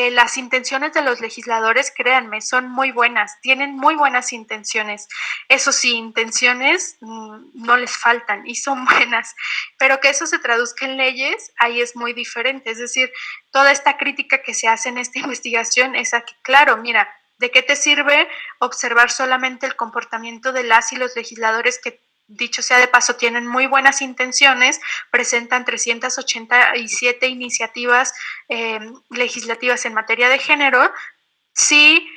las intenciones de los legisladores, créanme, son muy buenas, tienen muy buenas intenciones. Eso sí, intenciones no les faltan y son buenas, pero que eso se traduzca en leyes, ahí es muy diferente. Es decir, toda esta crítica que se hace en esta investigación es a que, claro, mira, ¿De qué te sirve observar solamente el comportamiento de las y los legisladores que, dicho sea de paso, tienen muy buenas intenciones, presentan 387 iniciativas legislativas en materia de género, si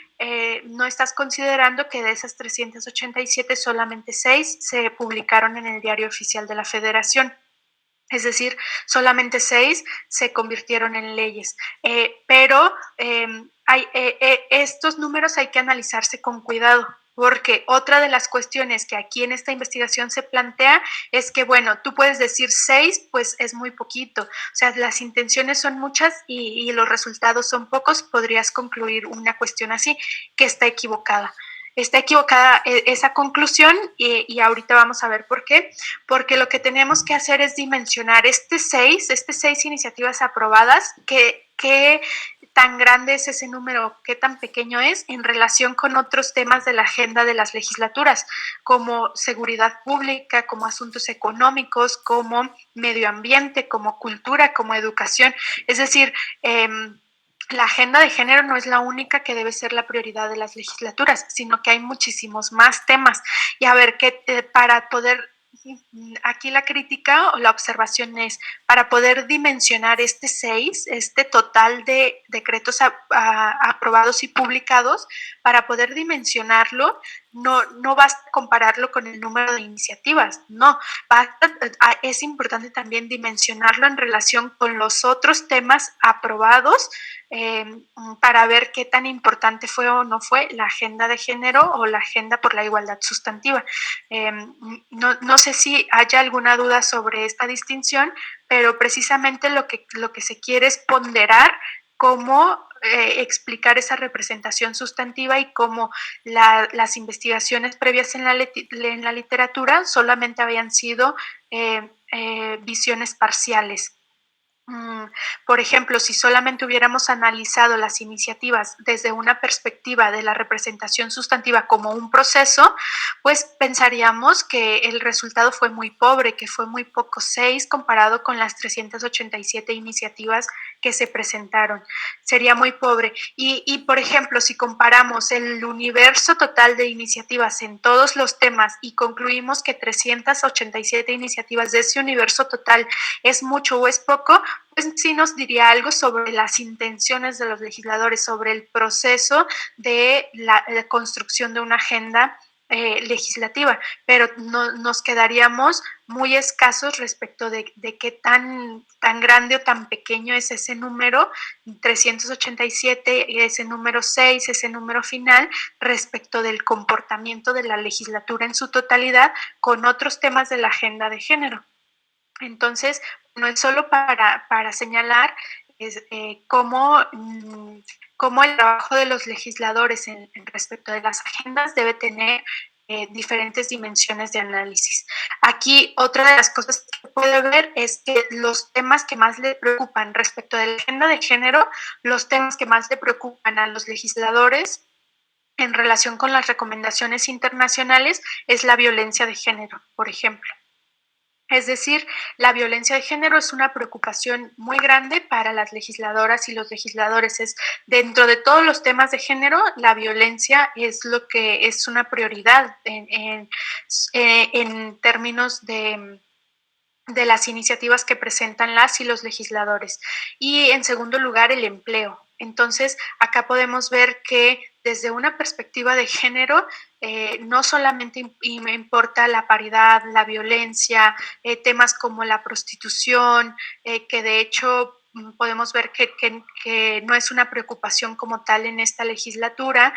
no estás considerando que de esas 387 solamente 6 se publicaron en el Diario Oficial de la Federación? Es decir, solamente 6 se convirtieron en leyes. Pero estos números hay que analizarse con cuidado, porque otra de las cuestiones que aquí en esta investigación se plantea es que, bueno, tú puedes decir 6, pues es muy poquito. O sea, las intenciones son muchas y los resultados son pocos. Podrías concluir una cuestión así, que está equivocada. Está equivocada esa conclusión y ahorita vamos a ver por qué. Porque lo que tenemos que hacer es dimensionar estas seis iniciativas aprobadas, qué tan grande es ese número, qué tan pequeño es en relación con otros temas de la agenda de las legislaturas, como seguridad pública, como asuntos económicos, como medio ambiente, como cultura, como educación. Es decir, la agenda de género no es la única que debe ser la prioridad de las legislaturas, sino que hay muchísimos más temas. Y a ver, para poder, aquí la crítica o la observación es, para poder dimensionar este total de decretos aprobados y publicados, para poder dimensionarlo, no basta compararlo con el número de iniciativas, no, es importante también dimensionarlo en relación con los otros temas aprobados para ver qué tan importante fue o no fue la agenda de género o la agenda por la igualdad sustantiva. No sé si haya alguna duda sobre esta distinción, pero precisamente lo que se quiere es ponderar cómo explicar esa representación sustantiva y cómo las investigaciones previas en la literatura solamente habían sido visiones parciales. Por ejemplo, si solamente hubiéramos analizado las iniciativas desde una perspectiva de la representación sustantiva como un proceso, pues pensaríamos que el resultado fue muy pobre, que fue muy poco, 6 comparado con las 387 iniciativas que se presentaron. Sería muy pobre. Por ejemplo, si comparamos el universo total de iniciativas en todos los temas y concluimos que 387 iniciativas de ese universo total es mucho o es poco, pues sí nos diría algo sobre las intenciones de los legisladores, sobre el proceso de la construcción de una agenda legislativa, pero nos quedaríamos muy escasos respecto de qué tan grande o tan pequeño es ese número, 387, ese número 6, ese número final, respecto del comportamiento de la legislatura en su totalidad con otros temas de la agenda de género. Entonces, no es solo para señalar cómo el trabajo de los legisladores en respecto de las agendas debe tener diferentes dimensiones de análisis. Aquí otra de las cosas que se puede ver es que los temas que más le preocupan respecto de la agenda de género, los temas que más le preocupan a los legisladores en relación con las recomendaciones internacionales es la violencia de género, por ejemplo. Es decir, la violencia de género es una preocupación muy grande para las legisladoras y los legisladores. Dentro de todos los temas de género, la violencia es lo que es una prioridad en términos de las iniciativas que presentan las y los legisladores. Y en segundo lugar, el empleo. Entonces, acá podemos ver que desde una perspectiva de género, no solamente importa la paridad, la violencia, temas como la prostitución, que de hecho podemos ver que no es una preocupación como tal en esta legislatura,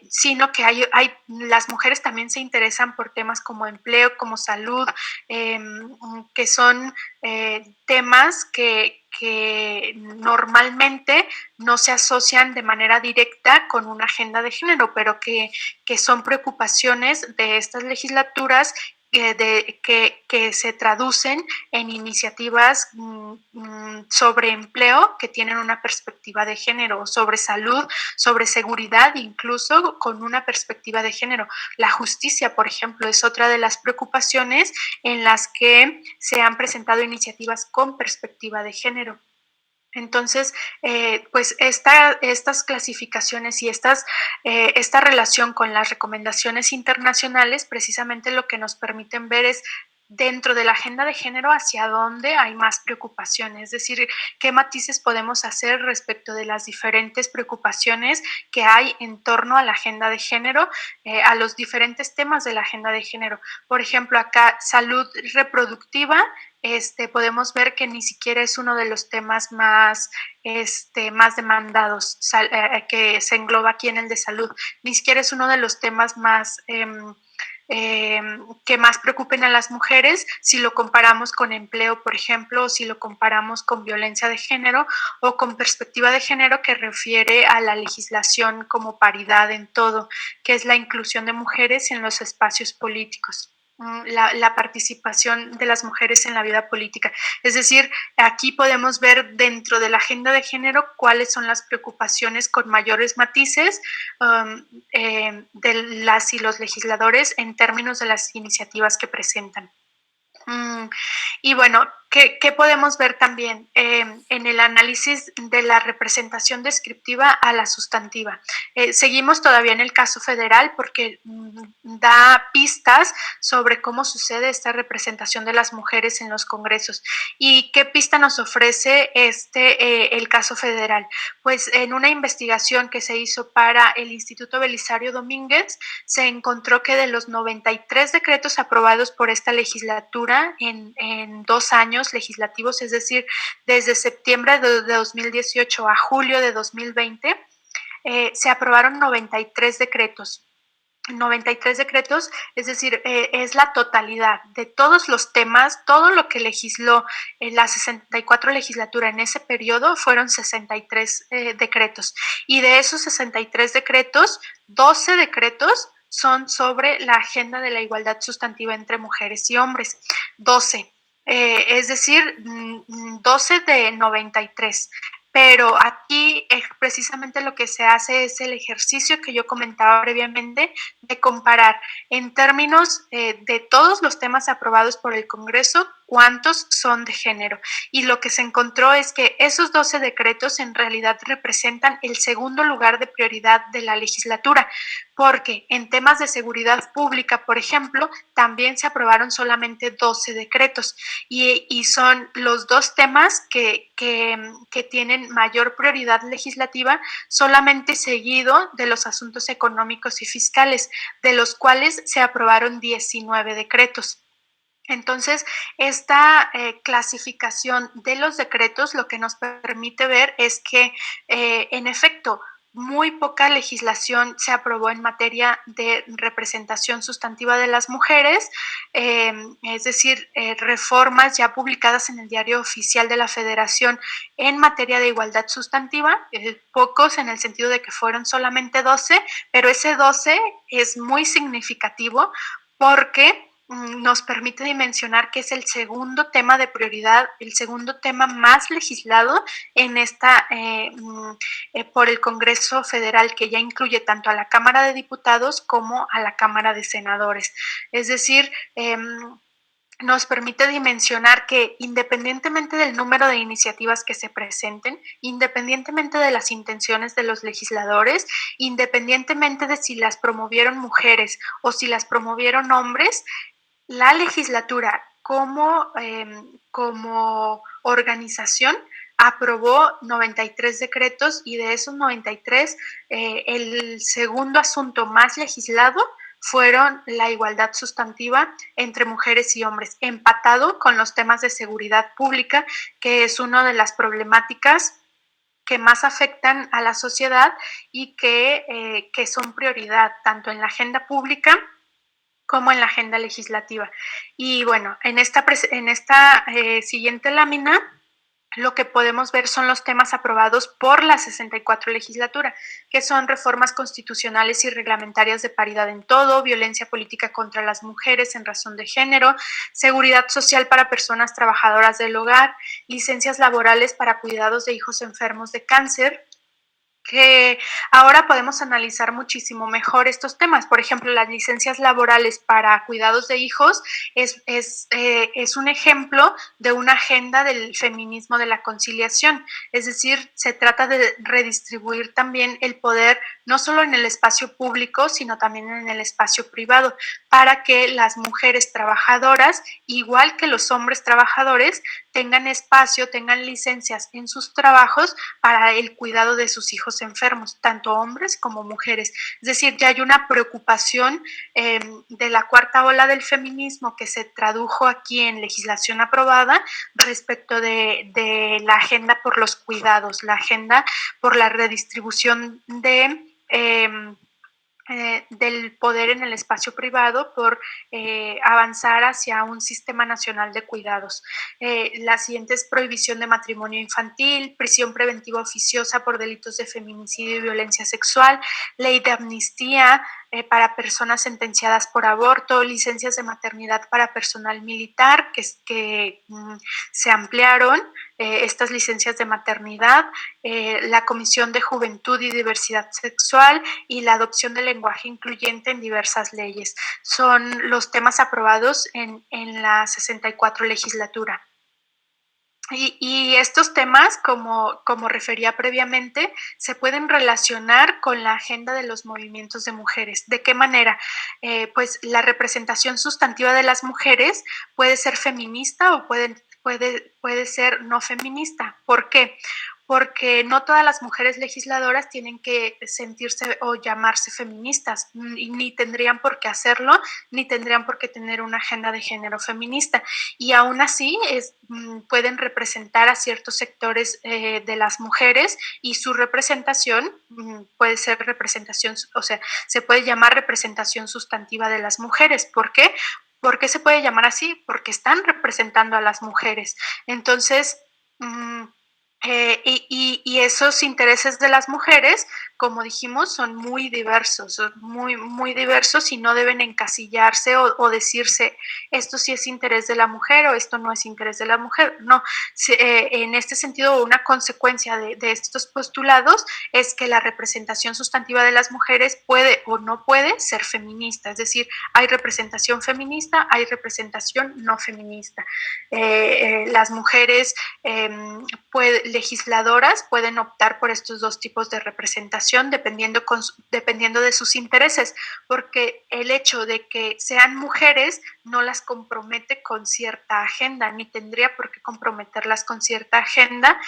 sino que las mujeres también se interesan por temas como empleo, como salud, que son temas que normalmente no se asocian de manera directa con una agenda de género, pero que son preocupaciones de estas legislaturas que se traducen en iniciativas sobre empleo que tienen una perspectiva de género, sobre salud, sobre seguridad, incluso con una perspectiva de género. La justicia, por ejemplo, es otra de las preocupaciones en las que se han presentado iniciativas con perspectiva de género. Entonces, pues estas clasificaciones y esta relación con las recomendaciones internacionales, precisamente lo que nos permiten ver es dentro de la agenda de género hacia dónde hay más preocupación, es decir, qué matices podemos hacer respecto de las diferentes preocupaciones que hay en torno a la agenda de género, a los diferentes temas de la agenda de género. Por ejemplo, acá salud reproductiva, podemos ver que ni siquiera es uno de los temas más demandados que se engloba aquí en el de salud. Ni siquiera es uno de los temas que más preocupen a las mujeres si lo comparamos con empleo, por ejemplo, o si lo comparamos con violencia de género o con perspectiva de género que refiere a la legislación como paridad en todo, que es la inclusión de mujeres en los espacios políticos. La participación de las mujeres en la vida política. Es decir, aquí podemos ver dentro de la agenda de género cuáles son las preocupaciones con mayores matices de las y los legisladores en términos de las iniciativas que presentan. Y bueno, ¿qué podemos ver también en el análisis de la representación descriptiva a la sustantiva? Seguimos todavía en el caso federal porque da pistas sobre cómo sucede esta representación de las mujeres en los congresos. ¿Y qué pista nos ofrece el caso federal? Pues en una investigación que se hizo para el Instituto Belisario Domínguez, se encontró que de los 93 decretos aprobados por esta legislatura en 2 años legislativos, es decir, desde septiembre de 2018 a julio de 2020, se aprobaron 93 decretos. 93 decretos, es decir, es la totalidad de todos los temas, todo lo que legisló la 64 legislatura en ese periodo fueron 63 decretos. Y de esos 63 decretos, 12 decretos son sobre la agenda de la igualdad sustantiva entre mujeres y hombres. 12. Es decir, 12 de 93. Pero aquí precisamente lo que se hace es el ejercicio que yo comentaba previamente de comparar en términos de todos los temas aprobados por el Congreso, cuántos son de género. Y lo que se encontró es que esos 12 decretos en realidad representan el segundo lugar de prioridad de la legislatura, porque en temas de seguridad pública, por ejemplo, también se aprobaron solamente 12 decretos y son los dos temas que tienen mayor prioridad legislativa, solamente seguido de los asuntos económicos y fiscales, de los cuales se aprobaron 19 decretos. Entonces, esta clasificación de los decretos lo que nos permite ver es que, en efecto, muy poca legislación se aprobó en materia de representación sustantiva de las mujeres, es decir, reformas ya publicadas en el Diario Oficial de la Federación en materia de igualdad sustantiva, pocos en el sentido de que fueron solamente 12, pero ese 12 es muy significativo porque nos permite dimensionar que es el segundo tema de prioridad, el segundo tema más legislado en por el Congreso Federal, que ya incluye tanto a la Cámara de Diputados como a la Cámara de Senadores. Es decir, nos permite dimensionar que independientemente del número de iniciativas que se presenten, independientemente de las intenciones de los legisladores, independientemente de si las promovieron mujeres o si las promovieron hombres, la legislatura como organización aprobó 93 decretos y de esos 93, el segundo asunto más legislado fueron la igualdad sustantiva entre mujeres y hombres, empatado con los temas de seguridad pública, que es una de las problemáticas que más afectan a la sociedad y que son prioridad tanto en la agenda pública como en la agenda legislativa. Y bueno, en esta siguiente lámina, lo que podemos ver son los temas aprobados por la 64 legislatura, que son reformas constitucionales y reglamentarias de paridad en todo, violencia política contra las mujeres en razón de género, seguridad social para personas trabajadoras del hogar, licencias laborales para cuidados de hijos enfermos de cáncer, que ahora podemos analizar muchísimo mejor estos temas. Por ejemplo, las licencias laborales para cuidados de hijos es un ejemplo de una agenda del feminismo de la conciliación. Es decir, se trata de redistribuir también el poder, no solo en el espacio público, sino también en el espacio privado, para que las mujeres trabajadoras, igual que los hombres trabajadores, tengan espacio, tengan licencias en sus trabajos para el cuidado de sus hijos enfermos, tanto hombres como mujeres. Es decir, ya hay una preocupación de la cuarta ola del feminismo que se tradujo aquí en legislación aprobada respecto de la agenda por los cuidados, la agenda por la redistribución del poder en el espacio privado por avanzar hacia un sistema nacional de cuidados. La siguiente es prohibición de matrimonio infantil, prisión preventiva oficiosa por delitos de feminicidio y violencia sexual, ley de amnistía para personas sentenciadas por aborto, licencias de maternidad para personal militar que se ampliaron estas licencias de maternidad, la Comisión de Juventud y Diversidad Sexual y la adopción del lenguaje incluyente en diversas leyes. Son los temas aprobados en la 64 legislatura. Y estos temas, como refería previamente, se pueden relacionar con la agenda de los movimientos de mujeres. ¿De qué manera? Pues la representación sustantiva de las mujeres puede ser feminista o puede ser no feminista. ¿Por qué? Porque no todas las mujeres legisladoras tienen que sentirse o llamarse feministas, ni tendrían por qué hacerlo, ni tendrían por qué tener una agenda de género feminista. Y aún así pueden representar a ciertos sectores de las mujeres y su representación puede ser representación, o sea, se puede llamar representación sustantiva de las mujeres. ¿Por qué? ¿Por qué se puede llamar así? Porque están representando a las mujeres. Entonces, y esos intereses de las mujeres, como dijimos, son muy diversos, muy diversos y no deben encasillarse o decirse esto sí es interés de la mujer o esto no es interés de la mujer. No, en este sentido, una consecuencia de estos postulados es que la representación sustantiva de las mujeres puede o no puede ser feminista, es decir, hay representación feminista, hay representación no feminista. Las mujeres legisladoras pueden optar por estos dos tipos de representación dependiendo de sus intereses, porque el hecho de que sean mujeres no las compromete con cierta agenda, ni tendría por qué comprometerlas con cierta agenda,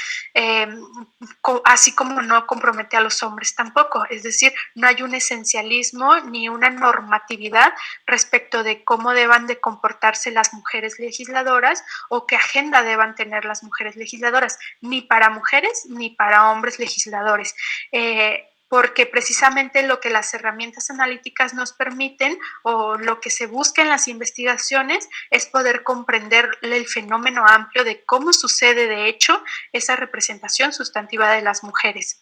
así como no compromete a los hombres tampoco. Es decir, no hay un esencialismo ni una normatividad respecto de cómo deban de comportarse las mujeres legisladoras o qué agenda deban tener las mujeres legisladoras, ni para mujeres ni para hombres legisladores. Porque precisamente lo que las herramientas analíticas nos permiten o lo que se busca en las investigaciones es poder comprender el fenómeno amplio de cómo sucede de hecho esa representación sustantiva de las mujeres.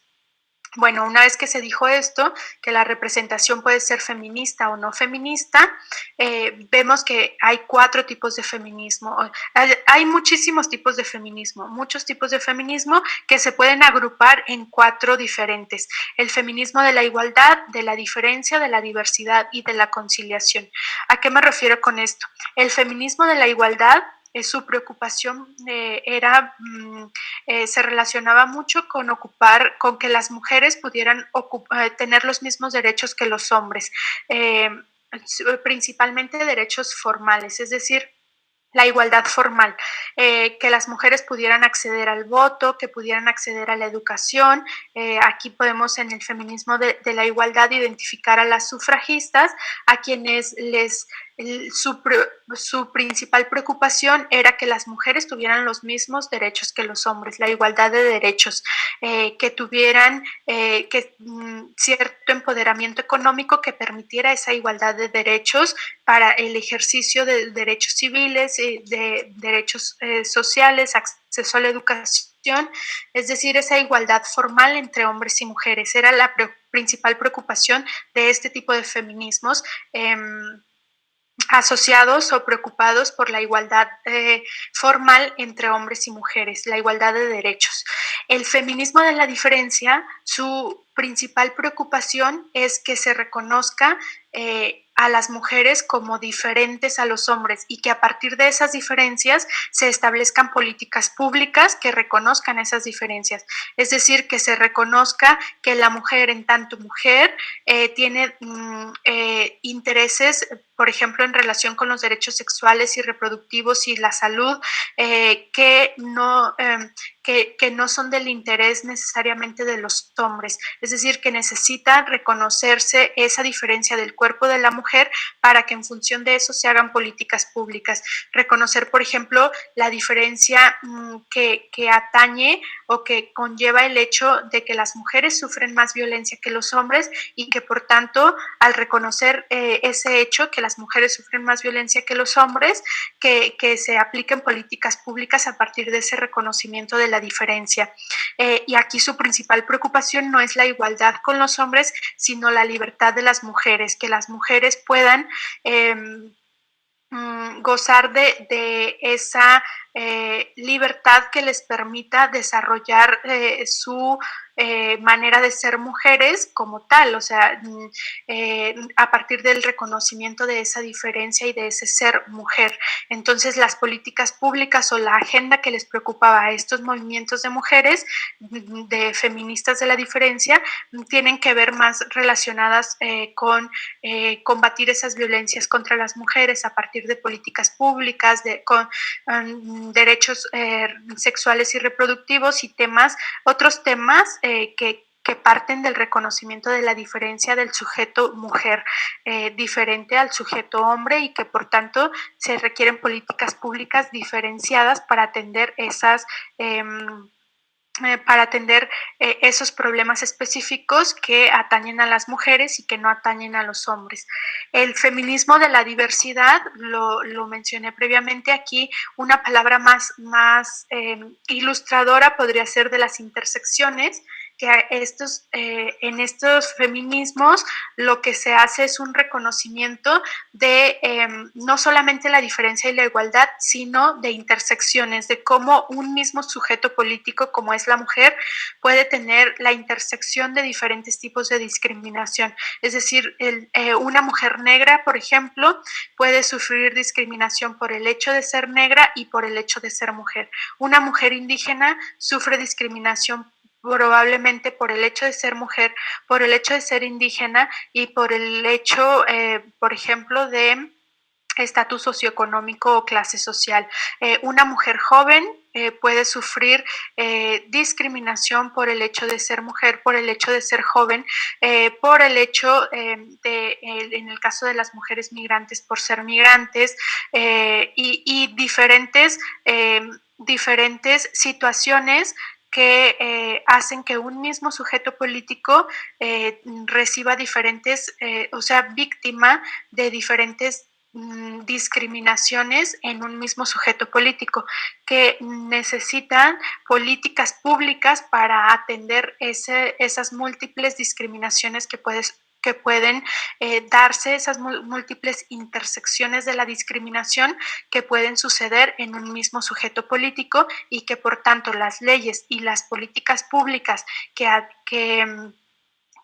Bueno, una vez que se dijo esto, que la representación puede ser feminista o no feminista, vemos que hay 4 tipos de feminismo. Hay muchísimos tipos de feminismo, muchos tipos de feminismo que se pueden agrupar en 4 diferentes. El feminismo de la igualdad, de la diferencia, de la diversidad y de la conciliación. ¿A qué me refiero con esto? El feminismo de la igualdad, su preocupación se relacionaba mucho con que las mujeres pudieran tener los mismos derechos que los hombres, principalmente derechos formales, es decir, la igualdad formal, que las mujeres pudieran acceder al voto, que pudieran acceder a la educación. Aquí podemos en el feminismo de la igualdad identificar a las sufragistas, a quienes su principal preocupación era que las mujeres tuvieran los mismos derechos que los hombres, la igualdad de derechos, que tuvieran cierto empoderamiento económico que permitiera esa igualdad de derechos para el ejercicio de derechos civiles, de derechos sociales, acceso a la educación, es decir, esa igualdad formal entre hombres y mujeres. Era la principal preocupación de este tipo de feminismos. Asociados o preocupados por la igualdad formal entre hombres y mujeres, la igualdad de derechos. El feminismo de la diferencia, su principal preocupación es que se reconozca a las mujeres como diferentes a los hombres y que a partir de esas diferencias se establezcan políticas públicas que reconozcan esas diferencias. Es decir, que se reconozca que la mujer en tanto mujer tiene intereses, por ejemplo, en relación con los derechos sexuales y reproductivos y la salud, que no son del interés necesariamente de los hombres. Es decir, que necesita reconocerse esa diferencia del cuerpo de la mujer para que en función de eso se hagan políticas públicas. Reconocer, por ejemplo, la diferencia que atañe o que conlleva el hecho de que las mujeres sufren más violencia que los hombres y que por tanto al reconocer ese hecho, que las mujeres sufren más violencia que los hombres, que se apliquen políticas públicas a partir de ese reconocimiento de la diferencia. Y aquí su principal preocupación no es la igualdad con los hombres, sino la libertad de las mujeres, que las mujeres puedan gozar de esa libertad que les permita desarrollar su manera de ser mujeres como tal, o sea, a partir del reconocimiento de esa diferencia y de ese ser mujer. Entonces, las políticas públicas o la agenda que les preocupaba a estos movimientos de mujeres, de feministas de la diferencia, tienen que ver más relacionadas con combatir esas violencias contra las mujeres a partir de políticas públicas, con derechos sexuales y reproductivos y otros temas que parten del reconocimiento de la diferencia del sujeto mujer diferente al sujeto hombre y que por tanto se requieren políticas públicas diferenciadas para atender esos problemas específicos que atañen a las mujeres y que no atañen a los hombres. El feminismo de la diversidad, lo mencioné previamente aquí, una palabra más ilustradora podría ser de las intersecciones, que en estos feminismos lo que se hace es un reconocimiento de no solamente la diferencia y la igualdad, sino de intersecciones, de cómo un mismo sujeto político como es la mujer puede tener la intersección de diferentes tipos de discriminación. Es decir, una mujer negra, por ejemplo, puede sufrir discriminación por el hecho de ser negra y por el hecho de ser mujer. Una mujer indígena sufre discriminación probablemente por el hecho de ser mujer, por el hecho de ser indígena y por el hecho, por ejemplo, de estatus socioeconómico o clase social. Una mujer joven puede sufrir discriminación por el hecho de ser mujer, por el hecho de ser joven, por el hecho en el caso de las mujeres migrantes, por ser migrantes y diferentes situaciones que hacen que un mismo sujeto político reciba o sea, víctima de diferentes discriminaciones en un mismo sujeto político, que necesitan políticas públicas para atender esas múltiples discriminaciones que pueden darse, esas múltiples intersecciones de la discriminación que pueden suceder en un mismo sujeto político y que por tanto las leyes y las políticas públicas que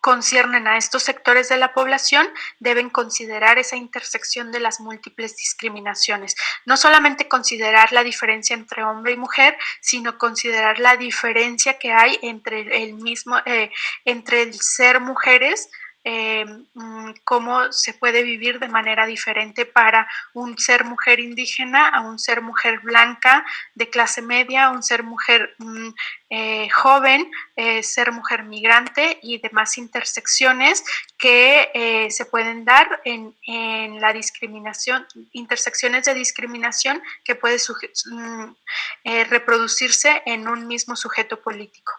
conciernen a estos sectores de la población deben considerar esa intersección de las múltiples discriminaciones. No solamente considerar la diferencia entre hombre y mujer, sino considerar la diferencia que hay entre el ser mujeres, cómo se puede vivir de manera diferente para un ser mujer indígena a un ser mujer blanca de clase media, un ser mujer joven, ser mujer migrante y demás intersecciones que se pueden dar en la discriminación, intersecciones de discriminación que puede reproducirse en un mismo sujeto político.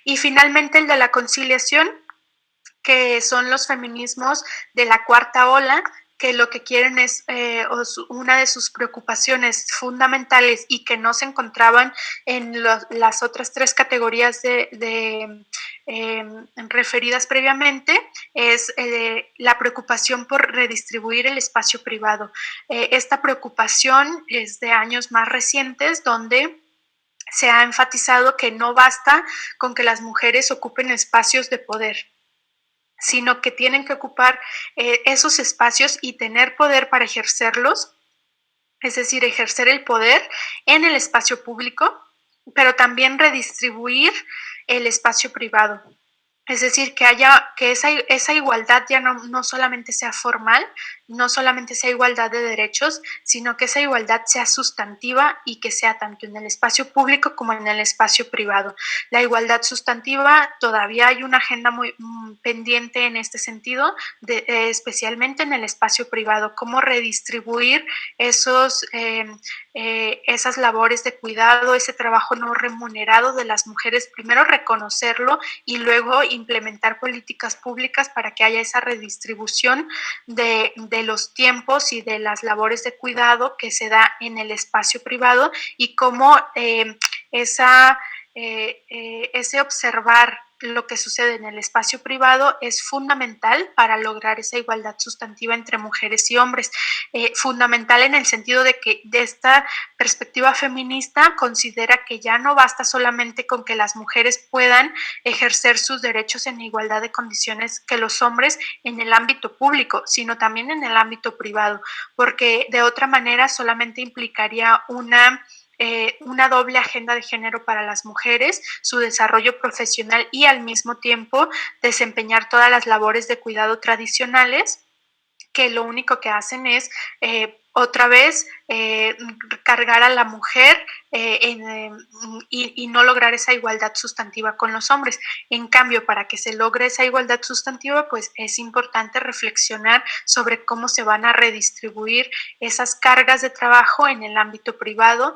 Y finalmente el de la conciliación, que son los feminismos de la cuarta ola, que lo que quieren es, una de sus preocupaciones fundamentales y que no se encontraban en las otras tres categorías referidas previamente, es la preocupación por redistribuir el espacio privado. Esta preocupación es de años más recientes, donde se ha enfatizado que no basta con que las mujeres ocupen espacios de poder, sino que tienen que ocupar esos espacios y tener poder para ejercerlos, es decir, ejercer el poder en el espacio público, pero también redistribuir el espacio privado. Es decir, que esa igualdad ya no solamente sea formal, no solamente sea igualdad de derechos, sino que esa igualdad sea sustantiva y que sea tanto en el espacio público como en el espacio privado. La igualdad sustantiva, todavía hay una agenda muy pendiente en este sentido, especialmente en el espacio privado, cómo redistribuir esas labores de cuidado, ese trabajo no remunerado de las mujeres, primero reconocerlo y luego implementar políticas públicas para que haya esa redistribución de los tiempos y de las labores de cuidado que se da en el espacio privado y cómo ese observar lo que sucede en el espacio privado es fundamental para lograr esa igualdad sustantiva entre mujeres y hombres. Fundamental en el sentido de que de esta perspectiva feminista considera que ya no basta solamente con que las mujeres puedan ejercer sus derechos en igualdad de condiciones que los hombres en el ámbito público, sino también en el ámbito privado, porque de otra manera solamente implicaría una doble agenda de género para las mujeres, su desarrollo profesional y al mismo tiempo desempeñar todas las labores de cuidado tradicionales que lo único que hacen es otra vez cargar a la mujer y no lograr esa igualdad sustantiva con los hombres. En cambio, para que se logre esa igualdad sustantiva, pues es importante reflexionar sobre cómo se van a redistribuir esas cargas de trabajo en el ámbito privado,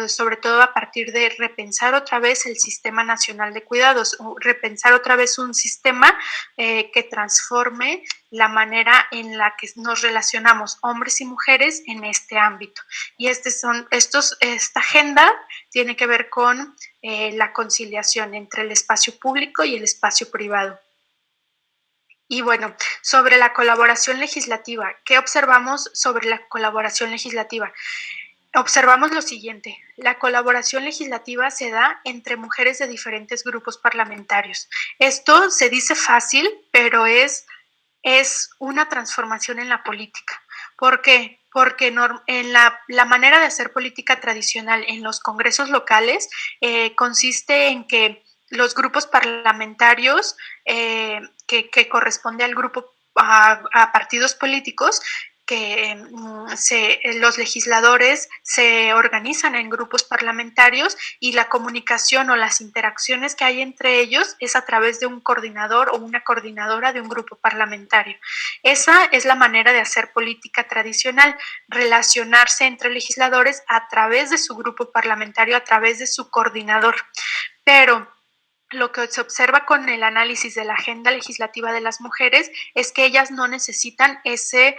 sobre todo a partir de repensar otra vez el Sistema Nacional de Cuidados, repensar otra vez un sistema que transforme la manera en la que nos relacionamos hombres y mujeres en este ámbito. Y esta agenda tiene que ver con la conciliación entre el espacio público y el espacio privado. Y bueno, sobre la colaboración legislativa, ¿qué observamos sobre la colaboración legislativa? Observamos lo siguiente: la colaboración legislativa se da entre mujeres de diferentes grupos parlamentarios. Esto se dice fácil, pero es una transformación en la política. ¿Por qué? Porque en la manera de hacer política tradicional en los congresos locales consiste en que los grupos parlamentarios que corresponde al grupo a partidos políticos que los legisladores se organizan en grupos parlamentarios y la comunicación o las interacciones que hay entre ellos es a través de un coordinador o una coordinadora de un grupo parlamentario. Esa es la manera de hacer política tradicional, relacionarse entre legisladores a través de su grupo parlamentario, a través de su coordinador. Pero lo que se observa con el análisis de la agenda legislativa de las mujeres es que ellas no necesitan ese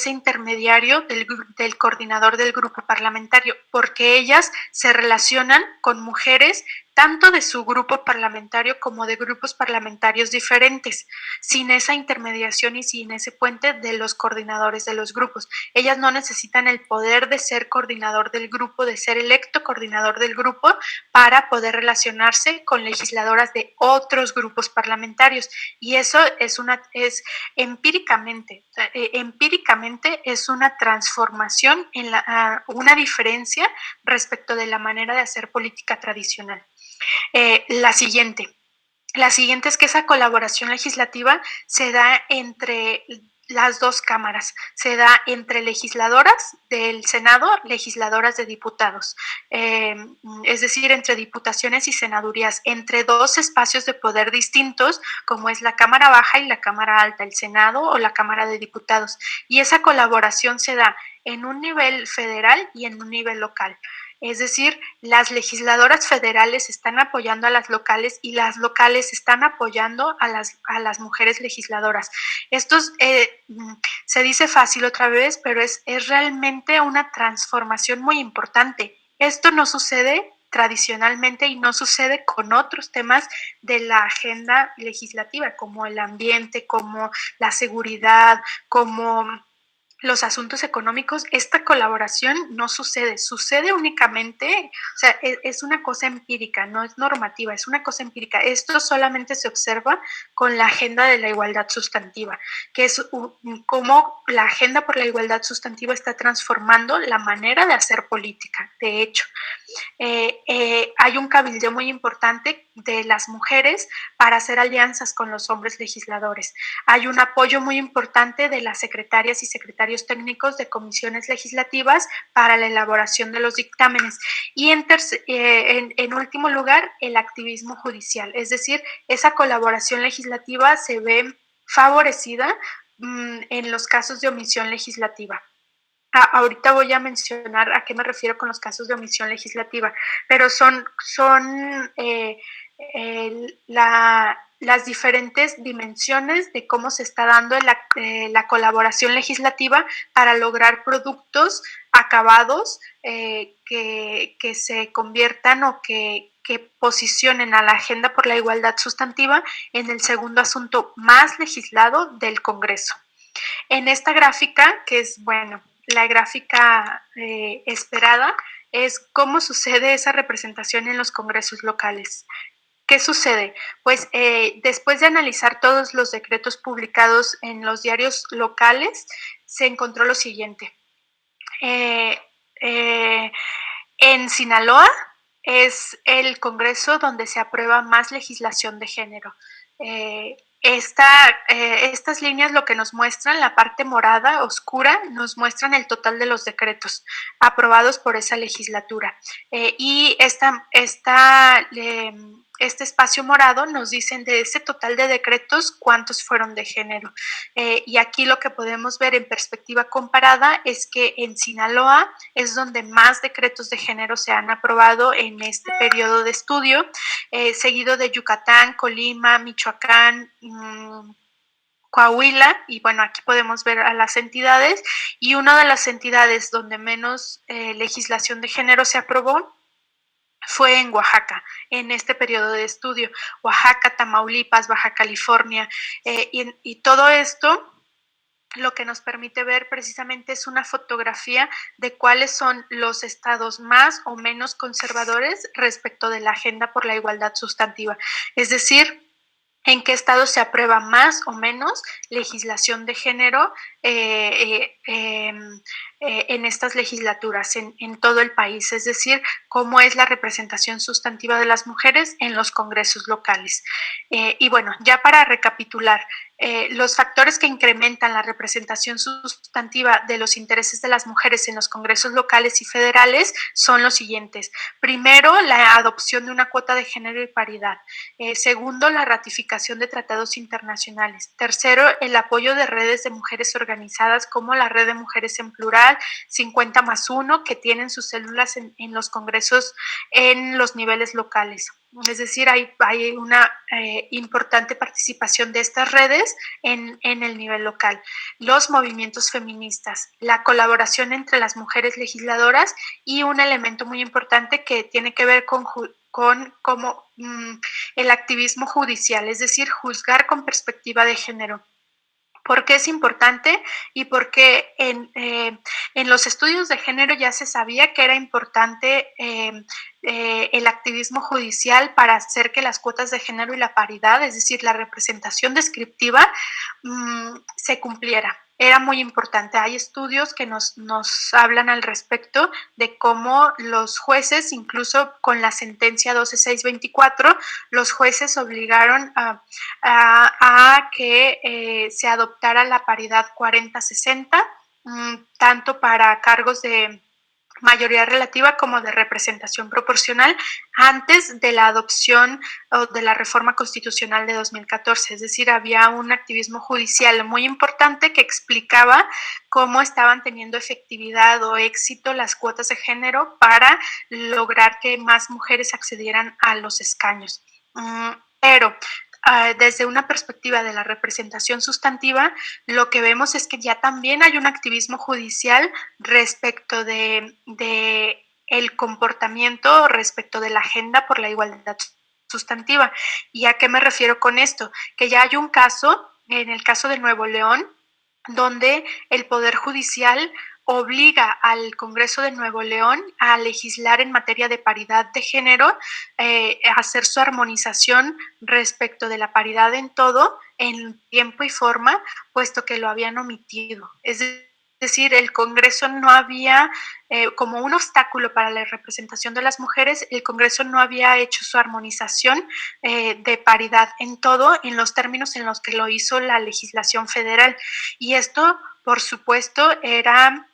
intermediario del coordinador del grupo parlamentario, porque ellas se relacionan con mujeres tanto de su grupo parlamentario como de grupos parlamentarios diferentes, sin esa intermediación y sin ese puente de los coordinadores de los grupos. Ellas no necesitan el poder de ser coordinador del grupo, de ser electo coordinador del grupo para poder relacionarse con legisladoras de otros grupos parlamentarios. Y eso es empíricamente es una transformación una diferencia respecto de la manera de hacer política tradicional. La siguiente es que esa colaboración legislativa se da entre las dos cámaras, se da entre legisladoras del Senado, legisladoras de diputados, es decir, entre diputaciones y senadurías, entre dos espacios de poder distintos, como es la Cámara Baja y la Cámara Alta, el Senado o la Cámara de Diputados. Y esa colaboración se da en un nivel federal y en un nivel local. Es decir, las legisladoras federales están apoyando a las locales y las locales están apoyando a las mujeres legisladoras. Esto se dice fácil otra vez, pero es realmente una transformación muy importante. Esto no sucede tradicionalmente y no sucede con otros temas de la agenda legislativa, como el ambiente, como la seguridad, como los asuntos económicos, esta colaboración no sucede únicamente, o sea, es una cosa empírica, no es normativa, es una cosa empírica. Esto solamente se observa con la agenda de la igualdad sustantiva, que es cómo la agenda por la igualdad sustantiva está transformando la manera de hacer política, de hecho. Hay un cabildeo muy importante de las mujeres para hacer alianzas con los hombres legisladores. Hay un apoyo muy importante de las secretarias y secretarios técnicos de comisiones legislativas para la elaboración de los dictámenes. Y en último lugar, el activismo judicial, es decir, esa colaboración legislativa se ve favorecida en los casos de omisión legislativa. Ahorita voy a mencionar a qué me refiero con los casos de omisión legislativa, pero son las diferentes dimensiones de cómo se está dando la colaboración legislativa para lograr productos acabados que se conviertan o que posicionen a la agenda por la igualdad sustantiva en el segundo asunto más legislado del Congreso. En esta gráfica, que es, bueno, la gráfica esperada, es cómo sucede esa representación en los congresos locales. ¿Qué sucede? Pues después de analizar todos los decretos publicados en los diarios locales, se encontró lo siguiente. En Sinaloa es el congreso donde se aprueba más legislación de género. Estas líneas lo que nos muestran, la parte morada oscura, nos muestran el total de los decretos aprobados por esa legislatura. Y este espacio morado nos dicen de ese total de decretos cuántos fueron de género. Y aquí lo que podemos ver en perspectiva comparada es que en Sinaloa es donde más decretos de género se han aprobado en este periodo de estudio, seguido de Yucatán, Colima, Michoacán, Coahuila, y bueno, aquí podemos ver a las entidades, y una de las entidades donde menos legislación de género se aprobó fue en Oaxaca, en este periodo de estudio. Oaxaca, Tamaulipas, Baja California, y todo esto lo que nos permite ver precisamente es una fotografía de cuáles son los estados más o menos conservadores respecto de la agenda por la igualdad sustantiva. Es decir, en qué estado se aprueba más o menos legislación de género en estas legislaturas en todo el país, es decir, cómo es la representación sustantiva de las mujeres en los congresos locales. Y bueno, ya para recapitular, los factores que incrementan la representación sustantiva de los intereses de las mujeres en los congresos locales y federales son los siguientes. Primero, la adopción de una cuota de género y paridad. Segundo, la ratificación de tratados internacionales. Tercero, el apoyo de redes de mujeres organizadas como la Red de Mujeres en Plural, 50+1, que tienen sus células en los congresos en los niveles locales. Es decir, hay una importante participación de estas redes en el nivel local. Los movimientos feministas, la colaboración entre las mujeres legisladoras y un elemento muy importante que tiene que ver con como el activismo judicial, es decir, juzgar con perspectiva de género. ¿Por qué es importante? Y porque en los estudios de género ya se sabía que era importante el activismo judicial para hacer que las cuotas de género y la paridad, es decir, la representación descriptiva, se cumpliera. Era muy importante. Hay estudios que nos hablan al respecto de cómo los jueces, incluso con la sentencia 12624, los jueces obligaron a que se adoptara la paridad 40-60, tanto para cargos de mayoría relativa como de representación proporcional antes de la adopción o de la reforma constitucional de 2014. Es decir, había un activismo judicial muy importante que explicaba cómo estaban teniendo efectividad o éxito las cuotas de género para lograr que más mujeres accedieran a los escaños. Pero desde una perspectiva de la representación sustantiva, lo que vemos es que ya también hay un activismo judicial respecto de el comportamiento, respecto de la agenda por la igualdad sustantiva. ¿Y a qué me refiero con esto? Que ya hay un caso, en el caso de Nuevo León, donde el Poder Judicial obliga al Congreso de Nuevo León a legislar en materia de paridad de género, a hacer su armonización respecto de la paridad en todo, en tiempo y forma, puesto que lo habían omitido. Es decir, el Congreso no había, como un obstáculo para la representación de las mujeres, el Congreso no había hecho su armonización de paridad en todo en los términos en los que lo hizo la legislación federal. Y esto, por supuesto, era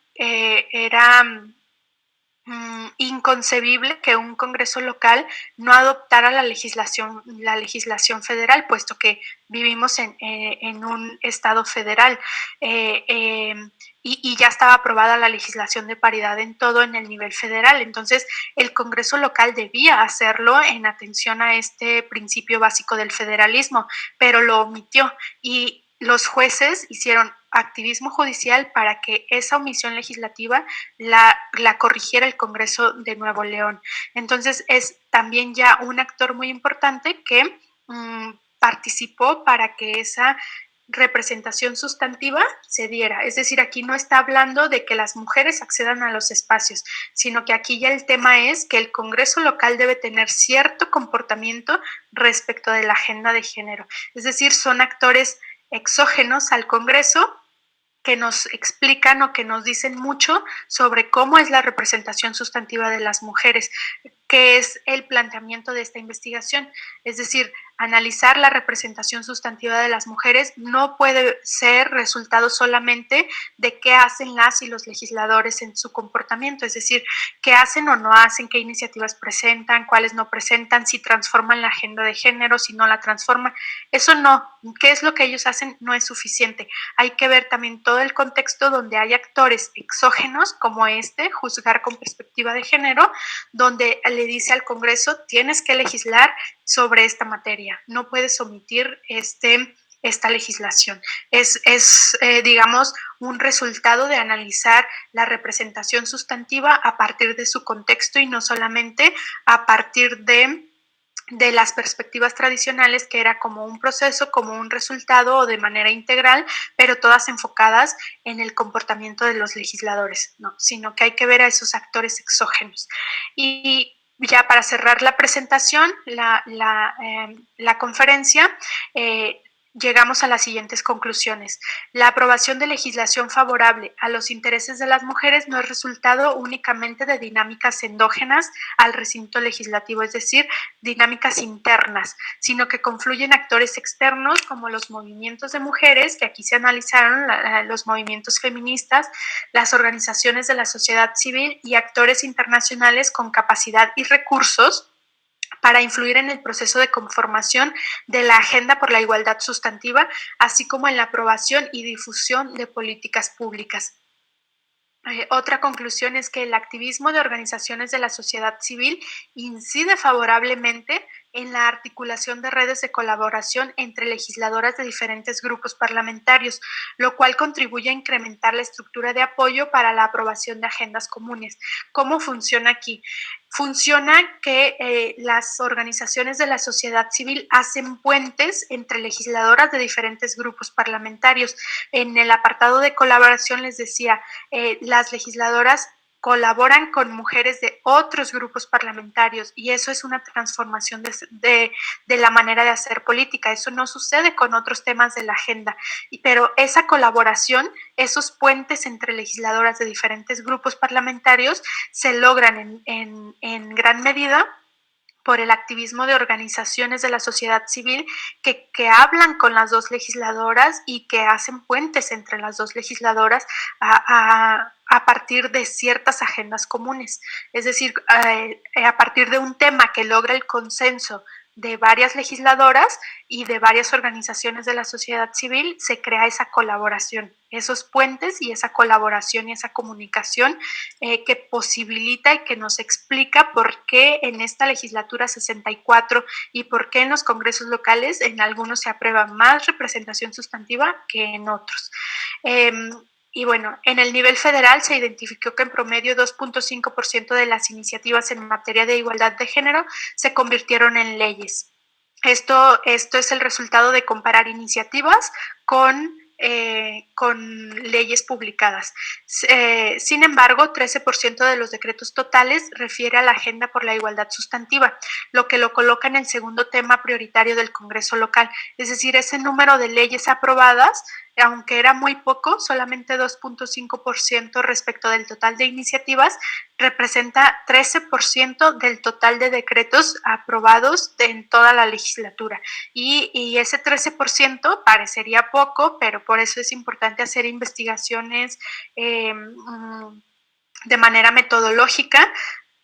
inconcebible que un Congreso local no adoptara la legislación federal, puesto que vivimos en un estado federal, y ya estaba aprobada la legislación de paridad en todo en el nivel federal. Entonces, el Congreso local debía hacerlo en atención a este principio básico del federalismo, pero lo omitió, y los jueces hicieron activismo judicial para que esa omisión legislativa la corrigiera el Congreso de Nuevo León. Entonces es también ya un actor muy importante que participó para que esa representación sustantiva se diera. Es decir, aquí no está hablando de que las mujeres accedan a los espacios, sino que aquí ya el tema es que el Congreso local debe tener cierto comportamiento respecto de la agenda de género. Es decir, son actores exógenos al Congreso que nos explican o que nos dicen mucho sobre cómo es la representación sustantiva de las mujeres, qué es el planteamiento de esta investigación. Es decir, analizar la representación sustantiva de las mujeres no puede ser resultado solamente de qué hacen las y los legisladores en su comportamiento, es decir, qué hacen o no hacen, qué iniciativas presentan, cuáles no presentan, si transforman la agenda de género, si no la transforman. Eso no, qué es lo que ellos hacen no es suficiente. Hay que ver también todo el contexto donde hay actores exógenos como juzgar con perspectiva de género, donde le dice al Congreso, tienes que legislar sobre esta materia, no puedes omitir esta legislación. Digamos, un resultado de analizar la representación sustantiva a partir de su contexto y no solamente a partir de las perspectivas tradicionales, que era como un proceso, como un resultado o de manera integral, pero todas enfocadas en el comportamiento de los legisladores, ¿no? Sino que hay que ver a esos actores exógenos. Y ya para cerrar la presentación, la conferencia, llegamos a las siguientes conclusiones. La aprobación de legislación favorable a los intereses de las mujeres no es resultado únicamente de dinámicas endógenas al recinto legislativo, es decir, dinámicas internas, sino que confluyen actores externos como los movimientos de mujeres, que aquí se analizaron, los movimientos feministas, las organizaciones de la sociedad civil y actores internacionales con capacidad y recursos para influir en el proceso de conformación de la Agenda por la Igualdad Sustantiva, así como en la aprobación y difusión de políticas públicas. Otra conclusión es que el activismo de organizaciones de la sociedad civil incide favorablemente en la articulación de redes de colaboración entre legisladoras de diferentes grupos parlamentarios, lo cual contribuye a incrementar la estructura de apoyo para la aprobación de agendas comunes. ¿Cómo funciona aquí? Funciona que las organizaciones de la sociedad civil hacen puentes entre legisladoras de diferentes grupos parlamentarios. En el apartado de colaboración les decía, las legisladoras colaboran con mujeres de otros grupos parlamentarios y eso es una transformación de la manera de hacer política. Eso no sucede con otros temas de la agenda, pero esa colaboración, esos puentes entre legisladoras de diferentes grupos parlamentarios se logran en gran medida por el activismo de organizaciones de la sociedad civil que hablan con las dos legisladoras y que hacen puentes entre las dos legisladoras a partir de ciertas agendas comunes. Es decir, a partir de un tema que logra el consenso de varias legisladoras y de varias organizaciones de la sociedad civil, se crea esa colaboración, esos puentes y esa colaboración y esa comunicación que posibilita y que nos explica por qué en esta legislatura 64 y por qué en los congresos locales en algunos se aprueba más representación sustantiva que en otros. Y bueno, en el nivel federal se identificó que en promedio 2.5% de las iniciativas en materia de igualdad de género se convirtieron en leyes. Esto es el resultado de comparar iniciativas con con leyes publicadas. Sin embargo, 13% de los decretos totales refiere a la Agenda por la Igualdad Sustantiva, lo que lo coloca en el segundo tema prioritario del Congreso local. Es decir, ese número de leyes aprobadas, aunque era muy poco, solamente 2.5% respecto del total de iniciativas, representa 13% del total de decretos aprobados en toda la legislatura. Y ese 13% parecería poco, pero por eso es importante hacer investigaciones de manera metodológica,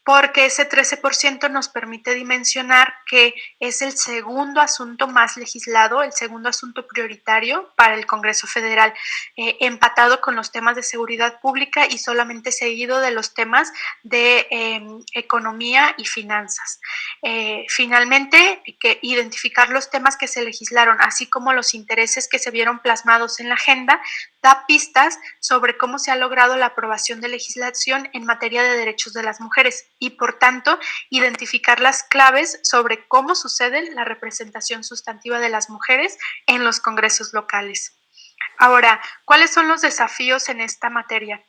porque ese 13% nos permite dimensionar que es el segundo asunto más legislado, el segundo asunto prioritario para el Congreso Federal, empatado con los temas de seguridad pública y solamente seguido de los temas de economía y finanzas. Finalmente, que identificar los temas que se legislaron, así como los intereses que se vieron plasmados en la agenda, da pistas sobre cómo se ha logrado la aprobación de legislación en materia de derechos de las mujeres y, por tanto, identificar las claves sobre cómo sucede la representación sustantiva de las mujeres en los congresos locales. Ahora, ¿cuáles son los desafíos en esta materia?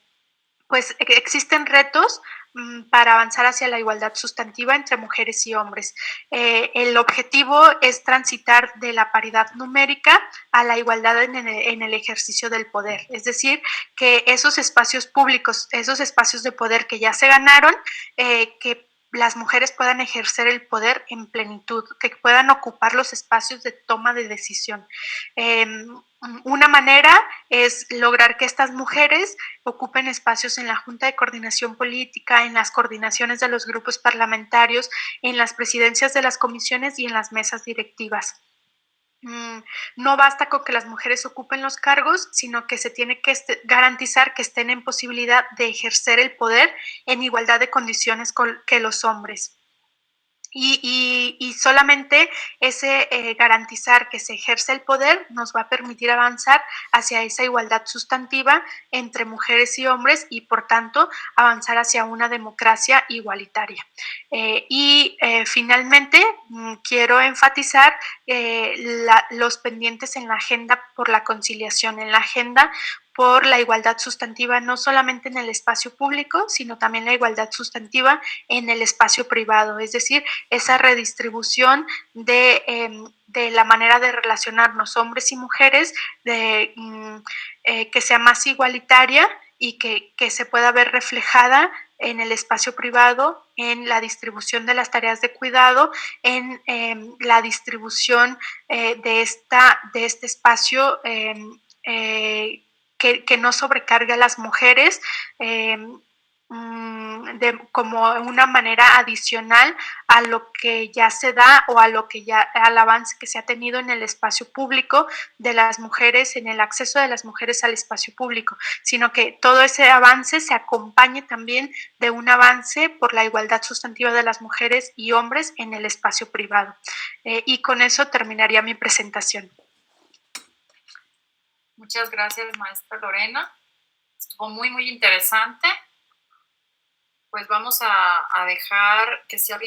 Pues existen retos para avanzar hacia la igualdad sustantiva entre mujeres y hombres. El objetivo es transitar de la paridad numérica a la igualdad en el ejercicio del poder, es decir, que esos espacios públicos, esos espacios de poder que ya se ganaron, que las mujeres puedan ejercer el poder en plenitud, que puedan ocupar los espacios de toma de decisión. Una manera es lograr que estas mujeres ocupen espacios en la Junta de Coordinación Política, en las coordinaciones de los grupos parlamentarios, en las presidencias de las comisiones y en las mesas directivas. No basta con que las mujeres ocupen los cargos, sino que se tiene que garantizar que estén en posibilidad de ejercer el poder en igualdad de condiciones que los hombres. Y solamente ese garantizar que se ejerce el poder nos va a permitir avanzar hacia esa igualdad sustantiva entre mujeres y hombres y, por tanto, avanzar hacia una democracia igualitaria. Finalmente, quiero enfatizar los pendientes en la agenda por la conciliación, en la agenda por la igualdad sustantiva, no solamente en el espacio público, sino también la igualdad sustantiva en el espacio privado, es decir, esa redistribución de la manera de relacionarnos hombres y mujeres, que sea más igualitaria y que se pueda ver reflejada en el espacio privado, en la distribución de las tareas de cuidado, en la distribución de este espacio que no sobrecargue a las mujeres como una manera adicional a lo que ya se da o al avance que se ha tenido en el espacio público de las mujeres, en el acceso de las mujeres al espacio público, sino que todo ese avance se acompañe también de un avance por la igualdad sustantiva de las mujeres y hombres en el espacio privado. Y con eso terminaría mi presentación. Muchas gracias, maestra Lorena. Estuvo muy, muy interesante. Pues vamos a dejar que sea